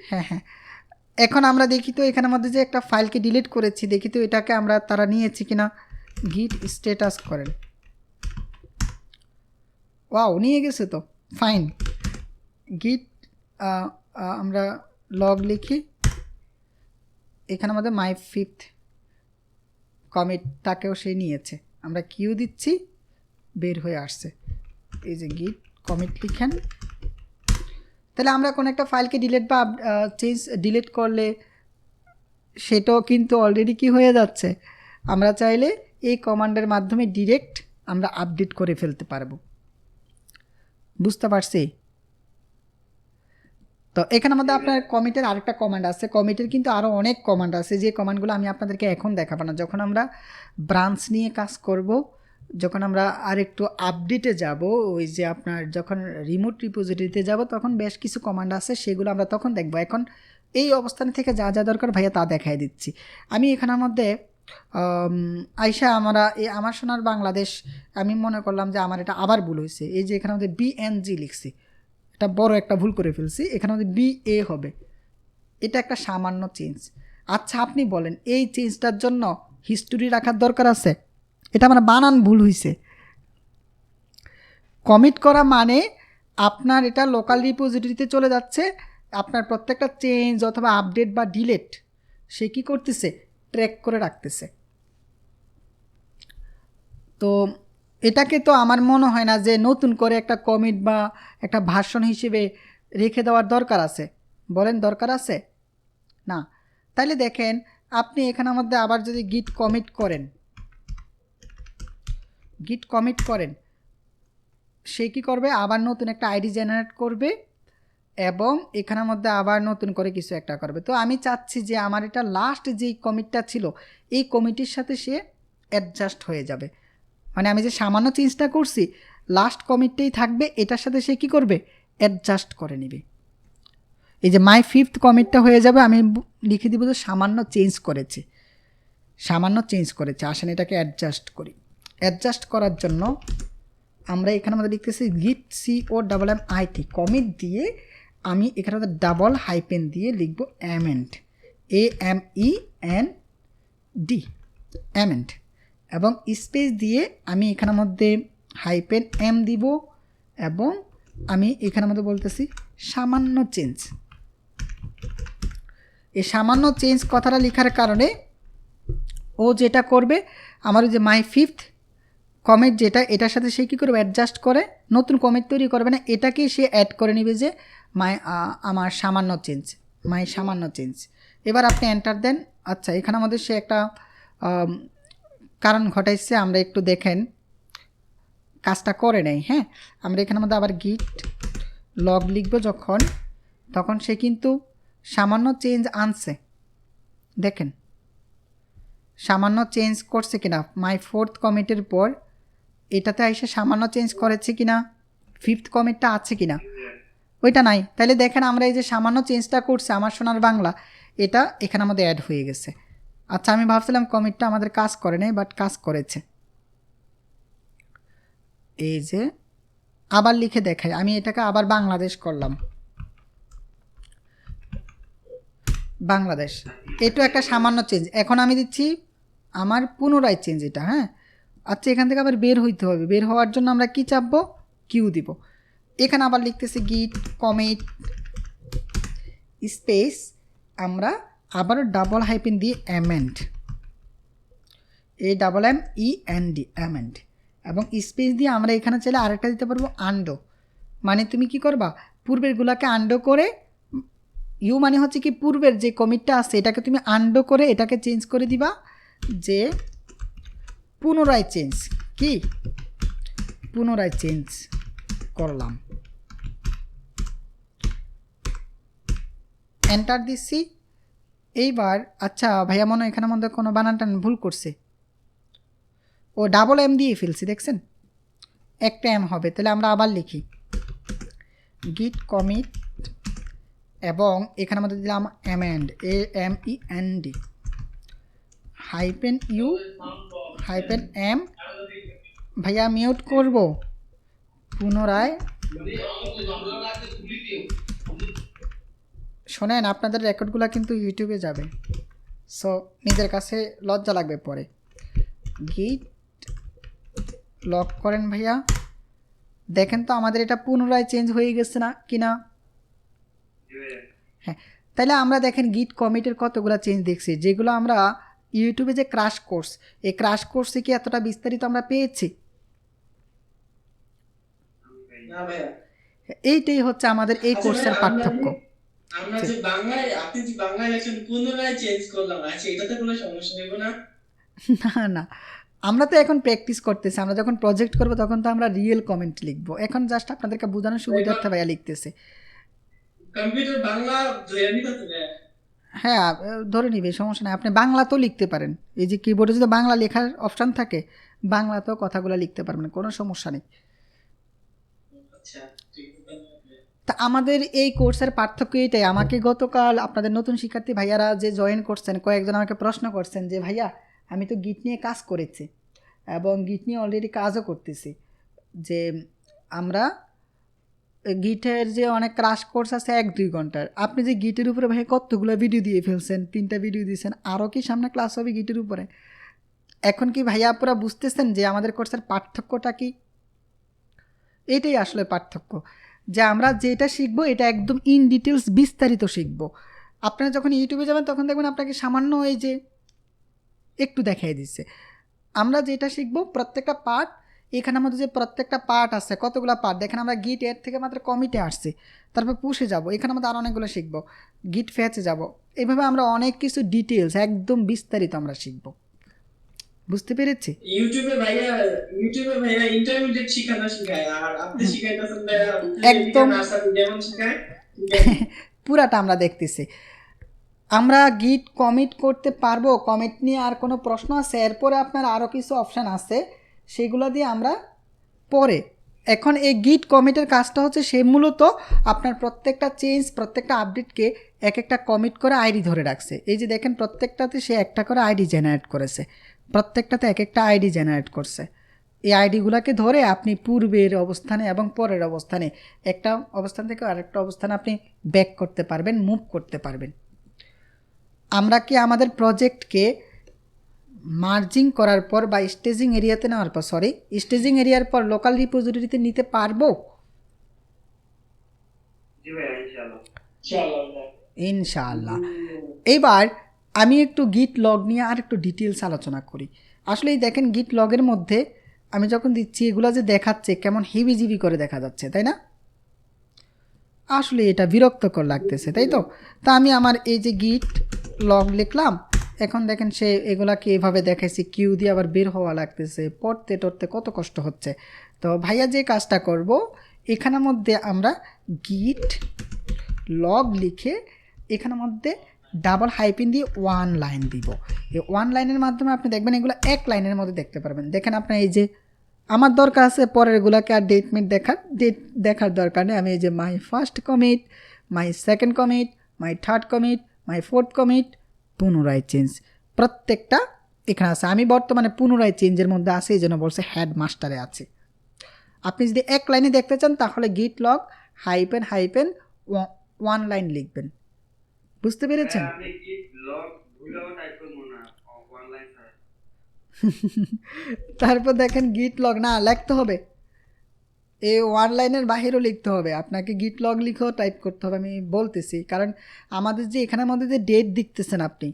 হ্যাঁ হ্যাঁ, এখন আমরা দেখি তো এখানের মধ্যে যে একটা ফাইলকে ডিলিট করেছি, দেখি তো এটাকে আমরা তারা নিয়েছি কিনা। গিট স্ট্যাটাস করেন, ওয়াও নিয়ে গেছে তো, ফাইন। গিট আমরা লগ লিখি, এখানে আমাদের মাই 5th কমিটটাকেও সে নিয়েছে, আমরা কিউ দিচ্ছি, বের হয়ে আসছে। এই যে গিট কমিট লিখেন, তাহলে আমরা কোনো একটা ফাইলকে ডিলিট বা ডিলিট করলে সেটাও কিন্তু অলরেডি কি হয়ে যাচ্ছে, আমরা চাইলে এই কমান্ডের মাধ্যমে ডিরেক্ট আমরা আপডেট করে ফেলতে পারবো। বুঝতে পারছি? তো এখানে আমাদের আপনার কমিটের আরেকটা কমান্ড আছে, কমিটের কিন্তু আরও অনেক কমান্ড আছে, যে কমান্ডগুলো আমি আপনাদেরকে এখন দেখাবো না। যখন আমরা ব্রাঞ্চ নিয়ে কাজ করব, যখন আমরা আরেকটু আপডেটে যাব, ওই যে আপনার যখন রিমোট রিপোজিটরিতে যাব, তখন বেশ কিছু কমান্ড আছে, সেগুলো আমরা তখন দেখব। এখন এই অবস্থান থেকে যা যা দরকার ভাইয়া তা দেখাই দিচ্ছি। আমি এখানের মধ্যে আইসা আমার সোনার বাংলাদেশ, আমি মনে করলাম যে আমার এটা আবার ভুল হয়েছে। এই যে এখানে আমাদের BNG লিখছি, এটা বড় একটা ভুল করে ফেলছি, এখানে আমাদের BA হবে, এটা একটা সামান্য চেঞ্জ। আচ্ছা আপনি বলেন, এই চেঞ্জটার জন্য হিস্টোরি রাখার দরকার আছে? এটা আমার বানান ভুল হয়েছে। কমিট করা মানে আপনার এটা লোকাল রিপোজিটরিতে চলে যাচ্ছে, আপনার প্রত্যেকটা চেঞ্জ অথবা আপডেট বা ডিলেট সে কী করতেছে, ট্র্যাক করে রাখতেছে। তো এটাকে তো আমার মনে হয় না যে নতুন করে একটা কমিট বা একটা ভার্সন হিসেবে রেখে দেওয়ার দরকার আছে। বলেন দরকার আছে? না। তাহলে দেখেন আপনি এখানের মধ্যে আবার যদি গিট কমিট করেন, সে কী করবে, আবার নতুন একটা আইডি জেনারেট করবে এবং এখানের মধ্যে আবার নতুন করে কিছু একটা করবে। তো আমি চাচ্ছি যে আমার এটা লাস্ট যেই কমিটটা ছিল এই কমিটির সাথে সে অ্যাডজাস্ট হয়ে যাবে, মানে আমি যে সামান্য চেঞ্জটা করছি লাস্ট কমিটটাই থাকবে, এটার সাথে সে কী করবে, অ্যাডজাস্ট করে নেবে। এই যে মাই 5th কমিটটা হয়ে যাবে, আমি লিখে দিব যে সামান্য চেঞ্জ করেছে, সামান্য চেঞ্জ করেছে। আসেন এটাকে অ্যাডজাস্ট করি। অ্যাডজাস্ট করার জন্য আমরা এখানে আমাদের লিখতেছি গিট COMMIT কমিট দিয়ে আমি এখানে আমাদের ডাবল হাইপেন দিয়ে লিখব অ্যামেন্ড, AMEND অ্যামেন্ড, এবং স্পেস দিয়ে আমি এখানের মধ্যে হাইপেন M দিব, এবং আমি এখানের মধ্যে বলতেছি সামান্য চেঞ্জ। এই সামান্য চেঞ্জ কথাটা লেখার কারণে ও যেটা করবে, আমার যে মাই 5th কমিট যেটা, এটার সাথে সে কী করবে, অ্যাডজাস্ট করে নতুন কমিট তৈরি করবে না, এটাকেই সে অ্যাড করে নেবে যে আমার সামান্য চেঞ্জ, মাই সামান্য চেঞ্জ। এবার আপনি এন্টার দেন। আচ্ছা, এখানে আমাদের সে একটা কারণ ঘটাইছে, আমরা একটু দেখেন কাজটা করে নেই। হ্যাঁ, আমরা এখানে মধ্যে আবার গিট লগ লিখব যখন, তখন সে কিন্তু সামান্য চেঞ্জ আনছে, দেখেন সামান্য চেঞ্জ করছে কিনা। মাই 4th কমিটের পর এটাতে এসে সামান্য চেঞ্জ করেছে কিনা, 5th কমিটটা আছে কিনা, ওইটা নাই। তাহলে দেখেন আমরা এই যে সামান্য চেঞ্জটা করছে আমার সোনার বাংলা, এটা এখানে আমাদের অ্যাড হয়ে গেছে। আচ্ছা, আমি ভাবছিলাম কমিটটা আমাদের কাজ করে নাই, বাট কাজ করেছে। এই যে আবার লিখে দেখাই, আমি এটাকে আবার বাংলাদেশ করলাম, বাংলাদেশ। এটাও একটা সামান্য চেঞ্জ। এখন আমি দিচ্ছি আমার পুনরায় চেঞ্জ এটা। হ্যাঁ, আচ্ছা, এখান থেকে আবার বের হইতে হবে। বের হওয়ার জন্য আমরা কি চাপবো, কিউ দিব। এখানে আবার লিখতেছি গিট কমিট স্পেস, আমরা আবারও ডাবল হাইপেন দিয়ে অ্যামেন্ড, AMMEND অ্যামেন্ড, এবং স্পেস দিয়ে আমরা এখানে চাইলে আরেকটা দিতে পারবো আন্ডো, মানে তুমি কি করবা, পূর্বেরগুলোকে আন্ডো করে, ইউ মানে হচ্ছে কি পূর্বের যে কমিটটা আছে এটাকে তুমি আন্ডো করে এটাকে চেঞ্জ করে দিবা, যে পুনরায় চেঞ্জ, কি পুনরায় চেঞ্জ করলাম, এন্টার দিচ্ছি। এইবার আচ্ছা ভাইয়া মনে হয় এখানে মধ্যে কোনো বানানটা ভুল করছে, ও ডাবল এম দিয়ে ফেলছি, দেখছেন একটা এম হবে। তাহলে আমরা আবার লিখি গিট কমিট, এবং এখানে মধ্যে দিলাম amend, AMEND hyphen U hyphen M. ভাইয়া মিউট করব, পুনরায় শোনেন, আপনাদের রেকর্ডগুলো কিন্তু ইউটিউবে যাবে, সো নিজের কাছে লজ্জা লাগবে পরে। গিট লক করেন ভাইয়া, দেখেন তো আমাদের এটা পুনরায় চেঞ্জ হয়ে গেছে না কিনা। হ্যাঁ, তাহলে আমরা দেখেন গিট কমিটের কতগুলো চেঞ্জ দেখছি, যেগুলো আমরা ইউটিউবে যে ক্রাশ কোর্স, এই ক্রাশ কোর্সে কি এতটা বিস্তারিত আমরা পেয়েছি?
না ভাইয়া,
এইটাই হচ্ছে আমাদের এই কোর্সের পার্থক্য।
আমরা যে বাংলায়, আপনি যে বাংলায় লেখেন পুনরায় চেঞ্জ করলাম, আচ্ছা এটাতে কোনো সমস্যা নেব না?
না না, আমরা তো এখন প্র্যাকটিস করতেছি, আমরা যখন প্রজেক্ট করব তখন তো আমরা রিয়েল কমেন্ট লিখবো, এখন জাস্ট আপনাদেরকে বোঝানোর সুবিধার্থে ভাইয়া লিখতেছে।
কম্পিউটার বাংলা ধরে নিতে হবে।
হ্যাঁ, ধরে নিবে, সমস্যা নেই, আপনি বাংলাতেও লিখতে পারেন। এই যে কিবোর্ডে যদি বাংলা লেখার অপশান থাকে, বাংলাতেও কথাগুলো লিখতে পারবেন, কোনো সমস্যা নেই।
আচ্ছা ঠিক আছে।
তা আমাদের এই কোর্সের পার্থক্য এটাই। আমাকে গতকাল আপনাদের নতুন শিক্ষার্থী ভাইয়ারা যে জয়েন করছেন, কয়েকজন আমাকে প্রশ্ন করছেন যে ভাইয়া আমি তো গিট নিয়ে কাজ করেছি এবং গিট নিয়ে অলরেডি কাজও করতেছি, যে আমরা গিটের যে অনেক ক্রাশ কোর্স আছে 1-2 ঘন্টার, আপনি যে গিটের উপরে ভাই কতগুলো ভিডিও দিয়ে ফেলছেন, 3টা ভিডিও দিয়েছেন, আরও কি সামনে ক্লাস হবে গিটের উপরে? এখন কি ভাইয়া আপনারা বুঝতেছেন যে আমাদের কোর্সের পার্থক্যটা কি? এটাই আসলে পার্থক্য, যে আমরা যেটা শিখবো এটা একদম ইন ডিটেলস বিস্তারিত শিখবো। আপনারা যখন ইউটিউবে যাবেন তখন দেখবেন আপনাকে সামান্য এই যে একটু দেখাই দিচ্ছে। আমরা যেটা শিখবো প্রত্যেকটা পার্ট, এখানে আমাদের যে প্রত্যেকটা পার্ট আছে, কতগুলো পার্ট দেখেন, আমরা গিট এর থেকে মাত্র কমিটে আসছি, তারপর পুষে যাব, এখানে আমাদের আরও অনেকগুলো শিখবো, গিট ফেচে যাব, এইভাবে আমরা অনেক কিছু ডিটেলস একদম বিস্তারিত আমরা শিখবো। বুঝতে পেরেছি?
ইউটিউবে ভাইয়া ইন্টারমিডিয়েট শিখানো শিখায়, আর আপনি শিখাইতেছেন
একদম
নার্সারি যেমন শিখায়
পুরাটা আমরা দেখতেছি। আমরা গিট কমিট করতে পারবো, কমিট নিয়ে আর কোনো প্রশ্ন আছে? এরপরে আপনার আরও কিছু অপশান আছে, সেগুলো দিয়ে আমরা পরে। এখন এই গিট কমিটের কাজটা হচ্ছে সে মূলত আপনার প্রত্যেকটা চেঞ্জ, প্রত্যেকটা আপডেটকে এক একটা কমিট করে আইডি ধরে রাখছে। এই যে দেখেন প্রত্যেকটাতে সে একটা করে আইডি জেনারেট করেছে, প্রত্যেকটাতে এক একটা আইডি জেনারেট করছে। এই আইডিগুলোকে ধরে আপনি পূর্বের অবস্থানে এবং পরের অবস্থানে, একটা অবস্থান থেকে আরেকটা অবস্থানে আপনি ব্যাক করতে পারবেন, মুভ করতে পারবেন। আমরা কি আমাদের প্রজেক্টকে মার্জিং করার পর বা স্টেজিং এরিয়াতে নেওয়ার পর, স্টেজিং এরিয়ার পর লোকাল রিপোজিটরিতে নিতে পারবো?
জি ভাইয়া, ইনশাআল্লাহ।
ইনশাআল্লাহ। এইবার আমি একটু গিট লগ নিয়ে আর একটু ডিটেলস আলোচনা করি। আসলে এই দেখেন গিট লগের মধ্যে আমি যখন দিচ্ছি এগুলো যে দেখাচ্ছে কেমন হিবিজিবি করে দেখা যাচ্ছে, তাই না? আসলে এটা বিরক্তকর লাগতেছে, তাই তো? তা আমি আমার এই যে গিট লগ লিখলাম, এখন দেখেন সে এগুলাকে এভাবে দেখাইছে, কিউ দিয়ে আবার বের হওয়া লাগতেছে, পড়তে টড়তে কত কষ্ট হচ্ছে। তো ভাইয়া যে কাজটা করব, এখানের মধ্যে আমরা গিট লগ লিখে এখানের মধ্যে ডাবল হাইপিন দিয়ে 1 লাইন দিব। এই 1 লাইনের মাধ্যমে আপনি দেখবেন এগুলো এক লাইনের মধ্যে দেখতে পারবেন। দেখেন আপনার এই যে আমার দরকার আছে পরেরগুলোকে আর ডেট দেখার দরকার নেই। আমি এই যে my first commit, my second commit, my third commit, my fourth commit, পুনরায় চেঞ্জ, প্রত্যেকটা এখানে আছে। আমি বর্তমানে পুনরায় চেঞ্জের মধ্যে আছে, এই জন্য বলছে হেড মাস্টারে আছে। আপনি যদি এক লাইনে দেখতে চান তাহলে গিট লগ হাইপেন 1 লাইন লিখবেন। বুঝতে পেরেছেন?
আপনি গিট লগ ভুলেও টাইপ করব না, অনলাইন স্যার।
তারপর দেখেন গিট লগ না লিখতে হবে, এই 1 লাইনের বাহিরেও লিখতে হবে। আপনাকে গিট লগ লিখেও টাইপ করতে হবে, আমি বলতেছি। কারণ আমাদের যে এখানের মধ্যে যে ডেট দেখতেছেন আপনি,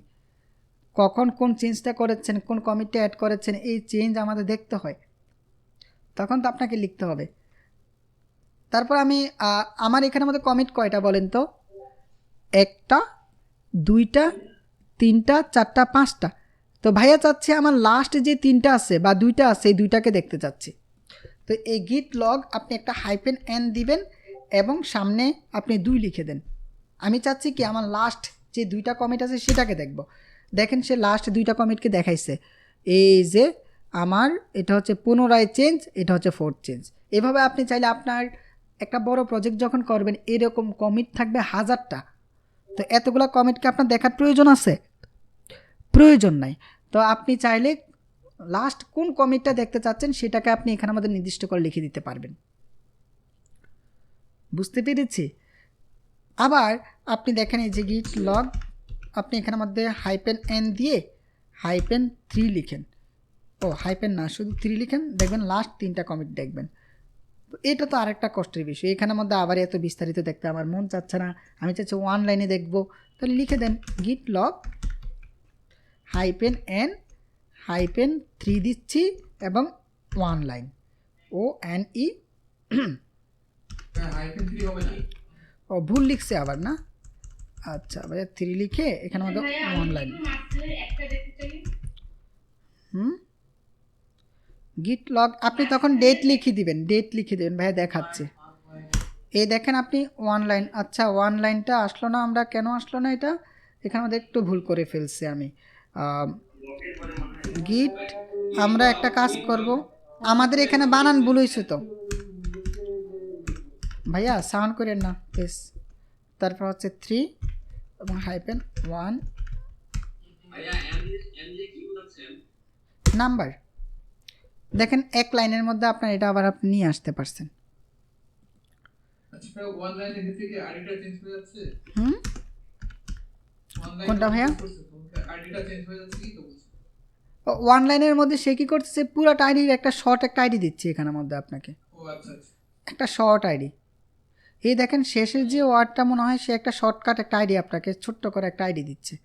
কখন কোন চেঞ্জটা করেছেন, কোন কমিটটা অ্যাড করেছেন, এই চেঞ্জ আমাদের দেখতে হয়, তখন তো আপনাকে লিখতে হবে। তারপর আমি আমার এখানের মধ্যে কমিট কয়টা বলেন তো? 1টা, 2টা, 3টা, 4টা, 5টা। তো ভাইয়া চাচ্ছি আমার লাস্ট যে 3টা আছে বা 2টা আছে, এই 2টাকে দেখতে চাচ্ছি। তো এই গিট লগ আপনি একটা হাইপেন এন দিবেন এবং সামনে আপনি 2 লিখে দেন। আমি চাচ্ছি কি আমার লাস্ট যে 2টা কমিট আছে সেটাকে দেখব। দেখেন সে লাস্ট 2টা কমিটকে দেখাইছে। এই যে আমার এটা হচ্ছে পুনরায় চেঞ্জ, এটা হচ্ছে ফোর্থ চেঞ্জ। এভাবে আপনি চাইলে আপনার একটা বড় প্রজেক্ট যখন করবেন এরকম কমিট থাকবে 1000টা। তো এতগুলো কমিটকে আপনার দেখার প্রয়োজন আছে? প্রয়োজন নাই। তো আপনি চাইলে লাস্ট কোন কমিটটা দেখতে চাচ্ছেন সেটাকে আপনি এখানে আমাদের নির্দিষ্ট করে লিখে দিতে পারবেন। বুঝতে পেরেছি? আবার আপনি দেখেন এই যে গিট লগ, আপনি এখানের মধ্যে হাইপেন এন দিয়ে হাইপেন 3 লিখেন, হাইপেন না শুধু 3 লিখেন, দেখবেন লাস্ট 3টা কমিট দেখবেন। এটা তো আরেকটা কষ্টের বিষয়, এখানের মধ্যে আবার এত বিস্তারিত দেখতে আমার মন চাচ্ছে না, আমি চাচ্ছি 1 লাইনে দেখব। তাহলে লিখে দেন গিট লগ হাইপেন এন হাইপেন 3 দিচ্ছি এবং 1 লাইন, ONE। ভুল লিখছে আবার না, আচ্ছা ভাইয়া 3 লিখে এখানের মধ্যে 1 লাইন। গিট লগ আপনি তখন ডেট লিখে দিবেন, ভাইয়া দেখাচ্ছে। এই দেখেন আপনি 1 লাইন, আচ্ছা 1 লাইনটা আসলো না, আমরা কেন আসলো না এটা এখানে মধ্যে একটু ভুল করে ফেলছি আমি। গিট আমরা একটা কাজ করব, আমাদের এখানে বানান ভুল হয়েছে তো ভাইয়া, সাউন্ড করেন না প্লিজ। তারপর হচ্ছে 3 এবং হাইপেন 1 নাম্বার। দেখেন এক লাইনের মধ্যে আপনার এটা আবার আপনি নিয়ে আসতে পারছেন। কোনটা ভাইয়া? 1 লাইনের মধ্যে সে কি করতেছে, পুরোটা আইডির একটা শর্ট একটা আইডি দিচ্ছে এখানের মধ্যে আপনাকে, একটা শর্ট আইডি। এই দেখেন শেষের যে ওয়ার্ডটা মনে হয় সে একটা শর্টকাট একটা আইডি আপনাকে ছোট্ট করে একটা আইডি দিচ্ছে।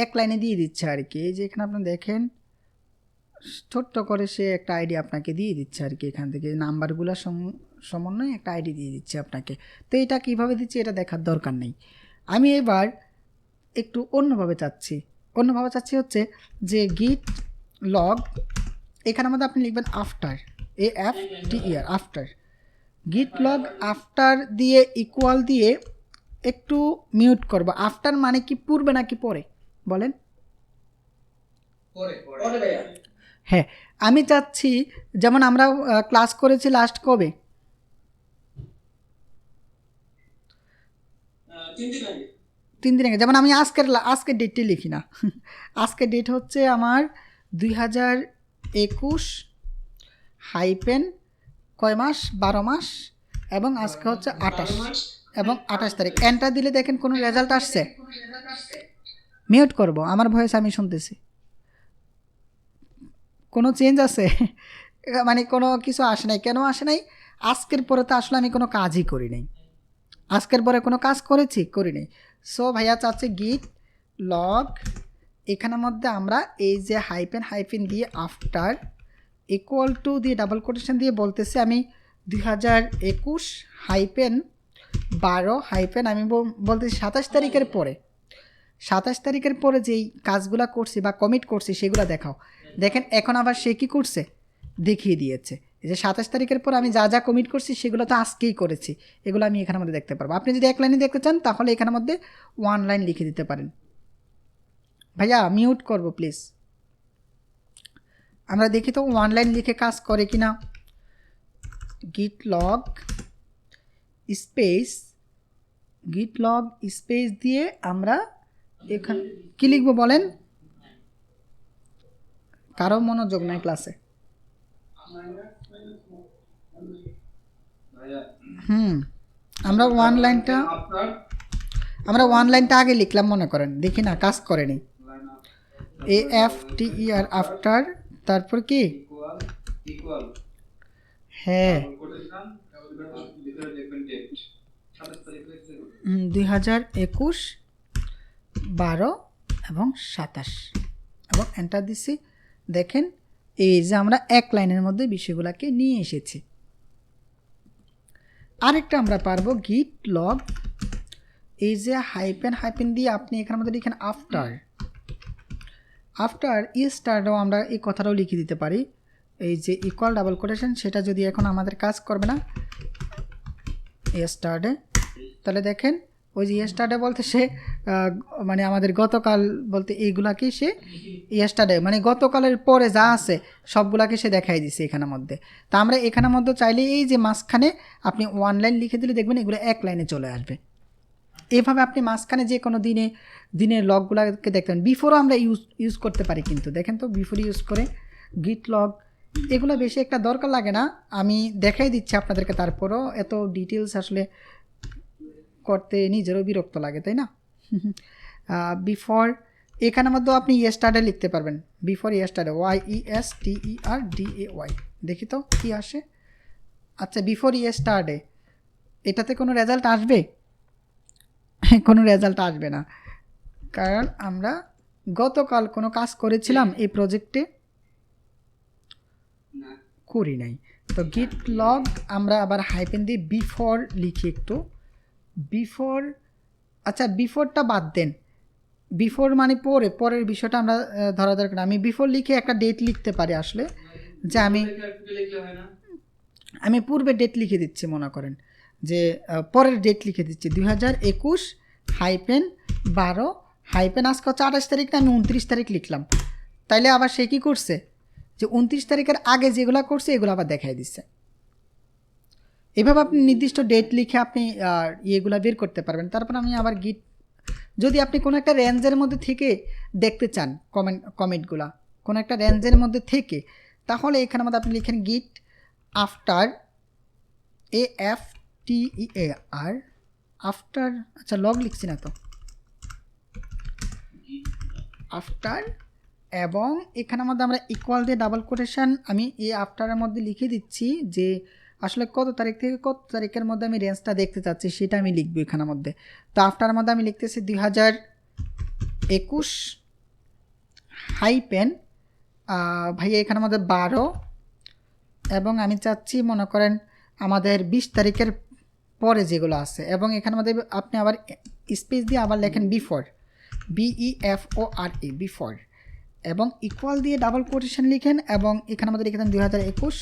এক লাইনে দিয়ে দিচ্ছে আর কি। এই যে এখানে আপনি দেখেন ছোট্ট করে সে একটা আইডি আপনাকে দিয়ে দিচ্ছে আর কি, এখান থেকে নাম্বারগুলো সমন্বয়ে একটা আইডি দিয়ে দিচ্ছে আপনাকে। তো এটা কীভাবে দিচ্ছে এটা দেখার দরকার নেই। আমি এবার একটু অন্যভাবে চাচ্ছি হচ্ছে যে গিট লগ, এখানের মধ্যে আপনি লিখবেন আফটার, AFTER, আফটার। গিট লগ আফটার দিয়ে ইকুয়াল দিয়ে একটু মিউট করব। আফটার মানে কি পূর্বে নাকি পরে বলেন? হ্যাঁ, আমি চাচ্ছি যেমন আমরা ক্লাস করেছি লাস্ট কবে? 3 দিন আগে। যেমন আমি আজকের ডেটটি লিখি না, আজকের ডেট হচ্ছে আমার 2021 হাইপেন কয় মাস, 12 মাস, এবং আজকে হচ্ছে 28 এবং 28 তারিখ। এন্টার দিলে দেখেন কোনো রেজাল্ট আসছে? মিউট করব, আমার ভয়েস আমি শুনতেছি। কোনো চেঞ্জ আছে? মানে কোনো কিছু আসে নাই। কেন আসে নাই? আজকের পরে তো আসলে আমি কোনো কাজই করি নাই। আজকের পরে কোনো কাজ করি নাই। সো ভাইয়া চাচ্ছে গিট লগ, এখানের মধ্যে আমরা এই যে হাইফেন দিয়ে আফটার ইকুয়াল টু দিয়ে ডাবল কোটেশন দিয়ে বলতেছি আমি 2021 হাইফেন 12 হাইফেন আমি বলতেছি 27 তারিখের পরে, 27 তারিখের পরে যেই কাজগুলো করছি বা কমিট করছি সেগুলো দেখাও। দেখেন এখন আবার সে কী করছে, দেখিয়ে দিয়েছে এই যে 27 তারিখের পর আমি যা যা কমিট করছি সেগুলো তো আজকেই করেছি, এগুলো আমি এখানের মধ্যে দেখতে পারবো। আপনি যদি এক লাইনে দেখতে চান তাহলে এখানের মধ্যে 1 লাইন লিখে দিতে পারেন। ভাইয়া মিউট করব প্লিজ, আমরা দেখি তো 1 লাইন লিখে কাজ করে কি না। গিট লগ স্পেস দিয়ে আমরা এখানে কি লিখবো বলেন? কারো মনোযোগ নাই ক্লাসে। আমরা 1 লাইনটা আগে লিখলাম মনে করেন, দেখি না কাজ করেনি। AFTER আফটার, তারপর কি? হ্যাঁ 2021 12 এবং 27 এবং এন্টার দিছি। দেখেন এই যে আমরা 1 লাইনের মধ্যে বিষয়গুলোকে নিয়ে এসেছি। আরেকটা আমরা পারবো গিট লগ, এই যে হাইফেন দিয়ে আপনি এখানের মধ্যে লিখেন আফটার স্টার্টও আমরা এই কথাটাও লিখে দিতে পারি, এই যে ইকুয়াল ডাবল কোটেশন, সেটা যদি এখন আমাদের কাজ করবে না স্টার্টে, তাহলে দেখেন ওই যে স্টার্টে বলতে সে মানে আমাদের গতকাল বলতে এইগুলাকে সে স্টার্টে মানে গতকালের পরে যা আছে সবগুলাকে সে দেখাই দিছে এখানের মধ্যে। তা আমরা এখানের মধ্যে চাইলে এই যে মাঝখানে আপনি 1 লাইন লিখে দিলে দেখবেন এগুলো 1 লাইনে চলে আসবে। এভাবে আপনি মাঝখানে যে কোনো দিনের লগগুলোকে দেখতেন। বিফোরও আমরা ইউজ করতে পারি, কিন্তু দেখেন তো বিফোর ইউজ করে গিট লগ এগুলো বেশি একটা দরকার লাগে না, আমি দেখাই দিচ্ছি আপনাদেরকে। তারপরও এত ডিটেলস আসলে করতে নিজেরও বিরক্ত লাগে, তাই না? বিফোর এখানের মধ্যেও আপনি ইয়েস্টারডে লিখতে পারবেন, বিফোর ইয়েস্টারডে YESTERDAY, দেখি তো কি আসে। আচ্ছা বিফোর ইয়েস্টারডে, এটাতে কোনো রেজাল্ট আসবে? কোনো রেজাল্ট আসবে না, কারণ আমরা গতকাল কোনো কাজ করেছিলাম এই প্রজেক্টে? করি নাই। তো গিট লগ আমরা আবার হাইফেন দিয়ে বিফোর লিখি একটু, বিফোর। আচ্ছা বিফোরটা বাদ দেন, বিফোর মানে পরের বিষয়টা আমরা ধরা দরকার। আমি বিফোর লিখে একটা ডেট লিখতে পারি আসলে, যে আমি পূর্বের ডেট লিখে দিচ্ছি, মনে করেন যে পরের ডেট লিখে দিচ্ছি 2021 হাইফেন 12 হাইফেন আজকে হচ্ছে 28 তারিখ না, আমি 29 তারিখ লিখলাম। তাইলে আবার সে কী করছে, যে 29 তারিখের আগে যেগুলো করছে এগুলো আবার দেখাই দিচ্ছে। এভাবে আপনি নির্দিষ্ট ডেট লিখে আপনি ইয়েগুলো বের করতে পারবেন। তারপর আমি আবার গিট, যদি আপনি কোনো একটা রেঞ্জের মধ্যে থেকে দেখতে চান কমেন্টগুলা কোনো একটা রেঞ্জের মধ্যে থেকে, তাহলে এখানের মধ্যে আপনি লিখেন গিট আফটার AFTER আফটার। আচ্ছা লগ লিখছি না তো, আফটার, এবং এখানের মধ্যে আমরা ইকুয়াল দিয়ে ডাবল কোটেশন আমি এই আফটারের মধ্যে লিখে দিচ্ছি যে আসলে কত তারিখ থেকে কত তারিখের মধ্যে আমি রেঞ্জটা দেখতে চাচ্ছি সেটা আমি লিখবো এখানের মধ্যে। তো আফটারের মধ্যে আমি লিখতেছি 2021 হাইপেন ভাইয়া এখানের মধ্যে 12 এবং আমি চাচ্ছি মনে করেন আমাদের 20 তারিখের পরে যেগুলো আছে, এবং এখানের মধ্যে আপনি আবার স্পেস দিয়ে আবার লেখেন বিফোর, BEFORE বিফোর, এবং ইকুয়াল দিয়ে ডাবল কোটেশন লিখেন, এবং এখানে আমাদের লিখে দেন 2021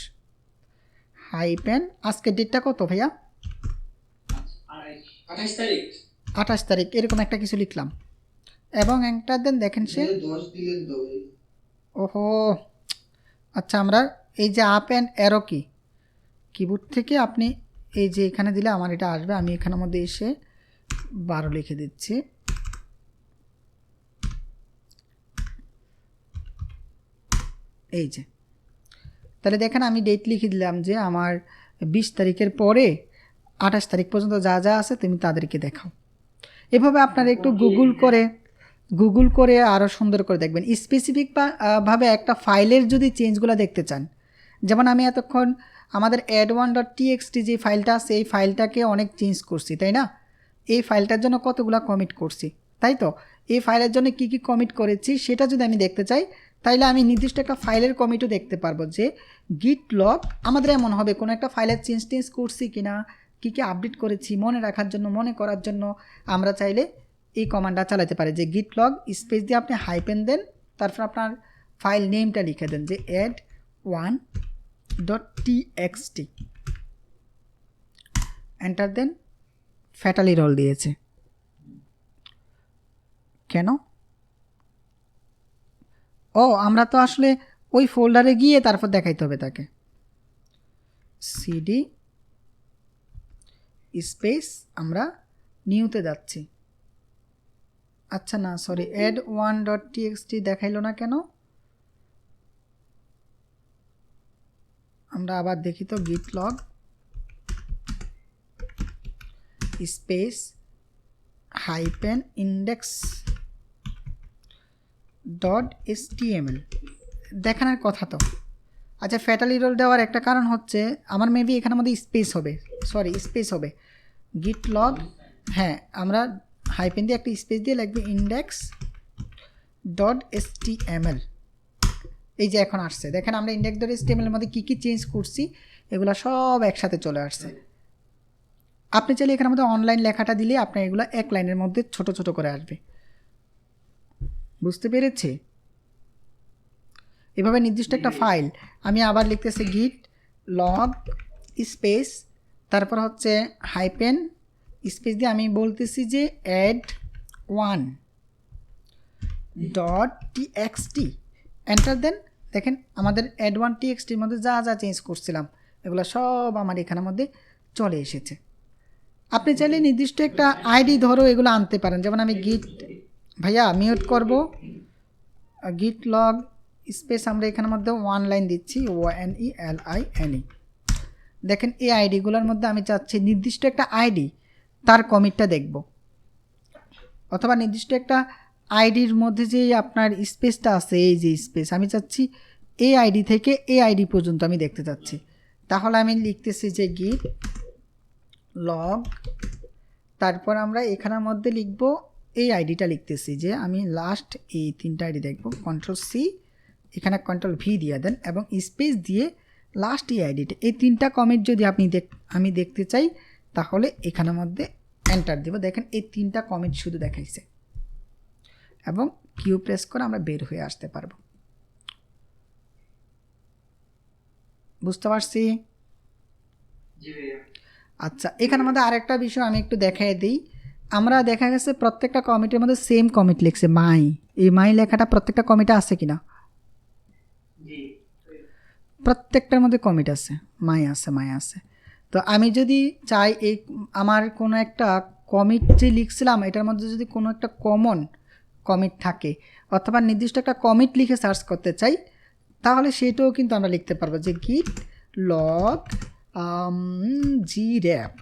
হাইপেন আজকের ডেটটা কত ভাইয়া? 28 তারিখ এরকম একটা কিছু লিখলাম, এবং একটা দেন দেখেন সে
10 দিলেন তো ভাই।
ওহো আচ্ছা, আমরা এই যে আপ অ্যান্ড অ্যারো কি কিবোর্ড থেকে আপনি এই যে এখানে দিলে আমার এটা আসবে, আমি এখানের মধ্যে এসে 12 লিখে দিচ্ছি। এই যে তাহলে দেখেন আমি ডেট লিখে দিলাম যে আমার 20 তারিখের পরে 28 তারিখ পর্যন্ত যা যা আছে তুমি তাদেরকে দেখাও। এভাবে আপনারা একটু গুগল করে আরও সুন্দর করে দেখবেন। স্পেসিফিক ভাবে একটা ফাইলের যদি চেঞ্জগুলো দেখতে চান, যেমন আমি এতক্ষণ আমাদের add1.txt যে ফাইলটা আছে এই ফাইলটাকে অনেক চেঞ্জ করছি, তাই না? এই ফাইলটার জন্য কতগুলো কমিট করছি, তাই তো? এই ফাইলের জন্য কি কি কমিট করেছি সেটা যদি আমি দেখতে চাই, তাইলে আমি নির্দিষ্ট একটা ফাইলের কমিটও দেখতে পারবো যে গিট লগ। আমাদের এমন হবে কোনো একটা ফাইলের চেঞ্জ করছি কিনা, কী কী আপডেট করেছি মনে রাখার জন্য, মনে করার জন্য আমরা চাইলে এই কমান্ডটা চালাতে পারি যে গিট লগ স্পেস দিয়ে আপনি হাইপেন দেন, তারপর আপনার ফাইল নেমটা লিখে দেন যে add1.txt, এন্টার দেন। ফ্যাটালি রোল দিয়েছে কেন? ও আমরা তো আসলে ওই ফোল্ডারে গিয়ে তারপর দেখাইতে হবে তাকে। সিডি স্পেস আমরা নিউতে যাচ্ছি। আচ্ছা না সরি, add1.txt দেখাইলো না কেন? আমরা আবার দেখি তো, গিট log space hyphen index .html দেখানোর কথা তো। আচ্ছা ফ্যাটালি রোল দেওয়ার একটা কারণ হচ্ছে আমার মেবি এখানের মধ্যে স্পেস হবে গিট লগ, হ্যাঁ আমরা হাইপেন দিয়ে একটা স্পেস দিয়ে লিখবে index.html। এই যে এখন আসছে দেখেন, আমরা index.html এর মধ্যে কী কী চেঞ্জ করছি এগুলো সব একসাথে চলে আসছে। আপনি চাইলে এখানের মধ্যে অনলাইন লেখাটা দিলে আপনার এগুলো এক লাইনের মধ্যে ছোট ছোট করে আসবে। বুঝতে পেরেছি? এভাবে নির্দিষ্ট একটা ফাইল আমি আবার লিখতেছি গিট লগ স্পেস, তারপর হচ্ছে হাইপেন স্পেস দিয়ে আমি বলতেছি যে add1.txt, এন্টার দেন। দেখেন আমাদের add1.txt-র মধ্যে যা যা চেঞ্জ করছিলাম এগুলো সব আমার এখানের মধ্যে চলে এসেছে। আপনি চাইলে নির্দিষ্ট একটা আইডি ধরো এগুলো আনতে পারেন, যেমন আমি গিট ভাইয়া মিউট করব, গিট লগ স্পেস আমরা এখানের মধ্যে 1 লাইন দিচ্ছি ONELINE। দেখেন এই আইডিগুলোর মধ্যে আমি চাচ্ছি নির্দিষ্ট একটা আইডি তার কমিটটা দেখব, অথবা নির্দিষ্ট একটা আইডির মধ্যে যে আপনার স্পেসটা আছে এই যে স্পেস আমি চাচ্ছি এই আইডি থেকে এই আইডি পর্যন্ত আমি দেখতে চাচ্ছি। তাহলে আমি লিখতেছি যে গিট লগ, তারপর আমরা এখানের মধ্যে লিখব এই আইডিটা লিখতেছি যে আমি লাস্ট এই 3টা আইডি দেখব, Ctrl+C এখানে Ctrl+V দিয়ে দেন এবং স্পেস দিয়ে লাস্ট এই আইডিটা, এই 3টা কমিট যদি আমি দেখতে চাই তাহলে এখানের মধ্যে এন্টার দেব। দেখেন এই 3টা কমিট শুধু দেখাইছে এবং কিউ প্রেস করে আমরা বের হয়ে আসতে পারবো। বুঝতে পারছি? আচ্ছা এখানের মধ্যে আরেকটা বিষয় আমি একটু দেখাই দিই। আমরা দেখা গেছে প্রত্যেকটা কমিটির মধ্যে সেম কমিট লিখছে মাই, এই মাই লেখাটা প্রত্যেকটা কমিটে আছে কিনা? প্রত্যেকটার মধ্যে কমিট আছে, মাই আছে। তো আমি যদি চাই এই আমার কোনো একটা কমিট যে লিখছিলাম এটার মধ্যে যদি কোনো একটা কমন কমিট থাকে অথবা নির্দিষ্ট একটা কমিট লিখে সার্চ করতে চাই তাহলে সেটাও কিন্তু আমরা লিখতে পারবো যে গিট লগ grep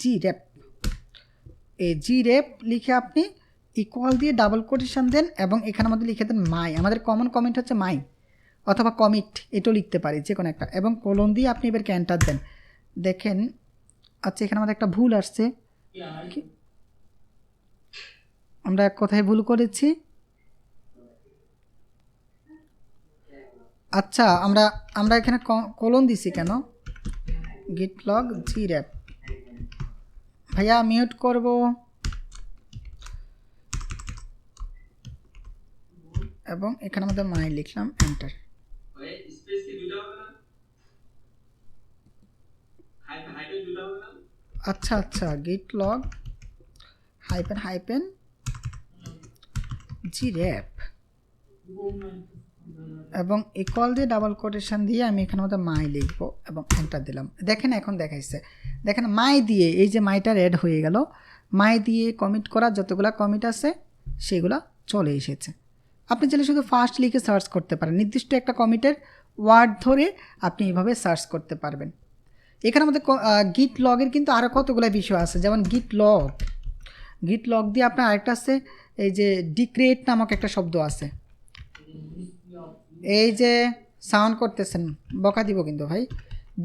grep, এই grep লিখে আপনি ইকুয়াল দিয়ে ডাবল কোটেশন দেন এবং এখানের মধ্যে লিখে দেন মাই, আমাদের কমন কমিট হচ্ছে মাই অথবা কমিট, এটাও লিখতে পারি যে কোনো একটা, এবং কোলন দিয়ে আপনি এবারকে এন্টার দেন। দেখেন আচ্ছা এখানে আমাদের একটা ভুল আসছে, আমরা কোথায় ভুল করেছি? আচ্ছা আমরা আমরা এখানে কোলন দিছি কেন? git log grep ভাইয়া মিউট করব। এবং এখানে আমাদের মাই লিখলাম, এন্টার।
ভাই স্পেস কি দুটো হবে না? হাইপেন দুটো হবে না?
আচ্ছা আচ্ছা, git log হাইপেন grep এবং ইকুয়াল দিয়ে ডাবল কোটেশন দিয়ে আমি এখানে মধ্যে মাই লিখবো এবং এন্টার দিলাম। দেখেন এখন দেখাইছে, দেখেন মাই দিয়ে এই যে মাইটা রেড হয়ে গেল, মাই দিয়ে কমিট করা যতগুলা কমিট আছে সেগুলা চলে এসেছে। আপনি চাইলে শুধু ফার্স্ট লিখে সার্চ করতে পারেন, নির্দিষ্ট একটা কমিটের ওয়ার্ড ধরে আপনি এইভাবে সার্চ করতে পারবেন। এখানে আমাদের গিট লগের কিন্তু আরও কতগুলো বিষয় আছে, যেমন গিট লগ দিয়ে আপনার আরেকটা আছে এই যে ডিক্রিয়েট নামক একটা শব্দ আছে। এই যে সাউন্ড করতেছেন বকা দিব কিন্তু ভাই।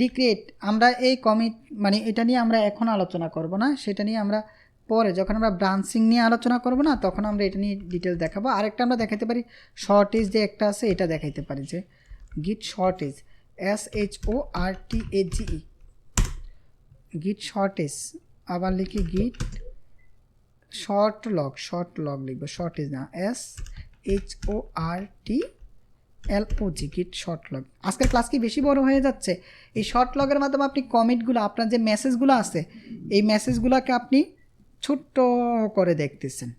ডিক্রিয়েট আমরা এই কমিট মানে এটা নিয়ে আমরা এখন আলোচনা করব না, সেটা নিয়ে আমরা পরে যখন আমরা ব্রাঞ্চিং নিয়ে আলোচনা করব না তখন আমরা এটা নিয়ে ডিটেল দেখাবো। আরেকটা আমরা দেখাতে পারি শর্টেজ যে একটা আছে, এটা দেখাইতে পারি যে গিট শর্টেজ SHORTAGE গিট শর্টেজ। আবার লিখি গিট শর্ট লগ লিখবো, শর্টেজ না SHORTLOG গিট শর্ট লগ। আজকের ক্লাস কি বেশি বড় হয়ে যাচ্ছে? এই শর্ট লগের মাধ্যমে আপনি কমিটগুলো, আপনার যে মেসেজগুলো আছে এই মেসেজগুলোকে আপনি ছোট্ট করে দেখতেছেন।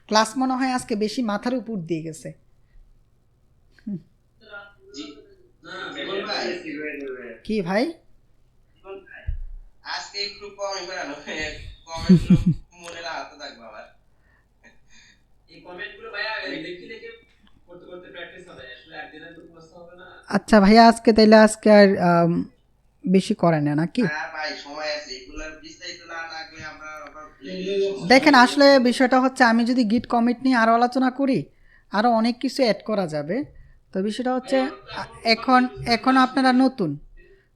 ক্লাস মনে হয় আজকে বেশি মাথার উপর দিয়ে গেছে। কি ভাই
আজকে একটু কমই করানো কমেন্ট মনে রাখতে থাকবো আবার।
এই কমেন্টগুলো ভাইয়া দেখি দেখে করতে করতে প্র্যাকটিস হবে, আসলে একদিনে তো মুখস্থ হবে না।
আচ্ছা ভাইয়া আজকে তাইলে আজকে আর বেশি করে না নাকি?
হ্যাঁ ভাই সময় আছে, এগুলো বিস্তারিত না লাগলে আমরা
দেখেন আসলে বিষয়টা হচ্ছে আমি যদি গিট কমিট নিয়ে আরও আলোচনা করি আরও অনেক কিছু অ্যাড করা যাবে। তো বিষয়টা হচ্ছে এখন আপনারা নতুন,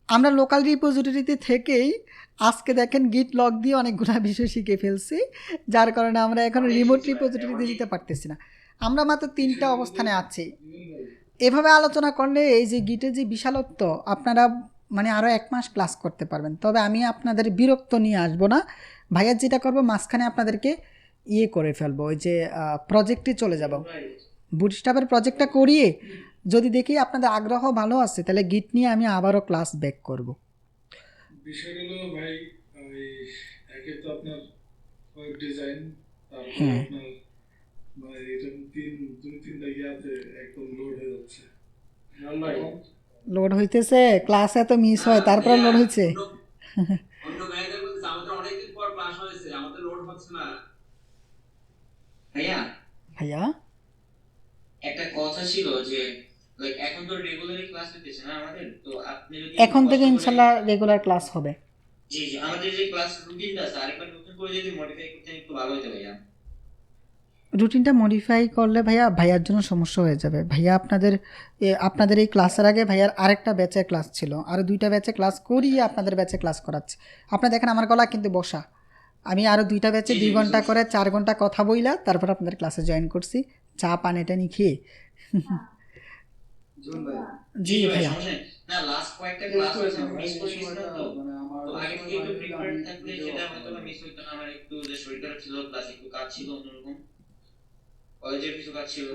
আমরা লোকাল রিপোজিটরিতে থেকেই আজকে দেখেন গিট লগ দিয়ে অনেকগুলো বিষয় শিখে ফেলছি, যার কারণে আমরা এখন রিমোট রিপোজিটরিতে দিতে পারতেছি না। আমরা মাত্র 3টা অবস্থানে আছি। এভাবে আলোচনা করলে এই যে গিটের যে বিশালত্ব আপনারা মানে আরও 1 মাস ক্লাস করতে পারবেন। তবে আমি আপনাদের বিরক্ত নিয়ে আসবো না, ভাইয়া যেটা করবো মাঝখানে আপনাদেরকে করে ফেলবো, ওই যে প্রজেক্টে চলে যাব, বুটস্ট্র্যাপের প্রজেক্টটা করিয়ে যদি দেখি আপনাদের আগ্রহ ভালো আছে তাহলে গিট নিয়ে আমি আবারও ক্লাস ব্যাক করব।
বিষয়গুলো ভাই ওই একে তো আপনার ওয়েব ডিজাইন, তারপর
হ্যাঁ।
আপনার ভাই এটা দুই তিনটা ইয়াতে একদম লোড হয়ে যাচ্ছে।
লোড হইতেছে, ক্লাস এত মিস হয় তারপরে লোড হয়েছে।
অন্য ভাইদের বলতে আমাদের অনেকদিন পর ক্লাস হয়েছে, আমাদের লোড হচ্ছে না।
ভাইয়া একটা কথা ছিল যে লাইক এখন তো রেগুলারই ক্লাস হচ্ছে না আমাদের, তো আপনি যদি
এখন থেকে ইনশাআল্লাহ রেগুলার ক্লাস হবে।
জি আমাদের যে ক্লাস রুটিনটা আছে আরেকবার নতুন করে যদি মডিফাই করতে একটু ভালো হতো ভাইয়া।
রুটিনটা মডিফাই করলে ভাইয়ার জন্য সমস্যা হয়ে যাবে। ভাইয়া আপনাদের এই ক্লাসের আগে ভাইয়ার আরেকটা ব্যাচে ক্লাস ছিল, আরও 2টা ব্যাচে ক্লাস করিয়ে আপনাদের ব্যাচে ক্লাস করাচ্ছে। আপনারা দেখেন আমার গলা কিন্তু বসা, আমি আরও 2টা ব্যাচে 2 ঘন্টা করে 4 ঘন্টা কথা বইলা তারপর আপনাদের ক্লাসে জয়েন করছি, চা পানিটা নিয়ে খেয়ে। জি ভাইয়া
না লাস্ট কয়েকটা ক্লাস হয়েছে মিস করে গেছিলাম, তো আগে থেকে একটু প্রিপেয়ার থাকলে সেটা হয়তো মিস হইতো না। আমার একটু যে শরীর খারাপ ছিল, প্লাস একটু কাজ ছিল অন্যরকম, কলেজের কিছু কাজ ছিল।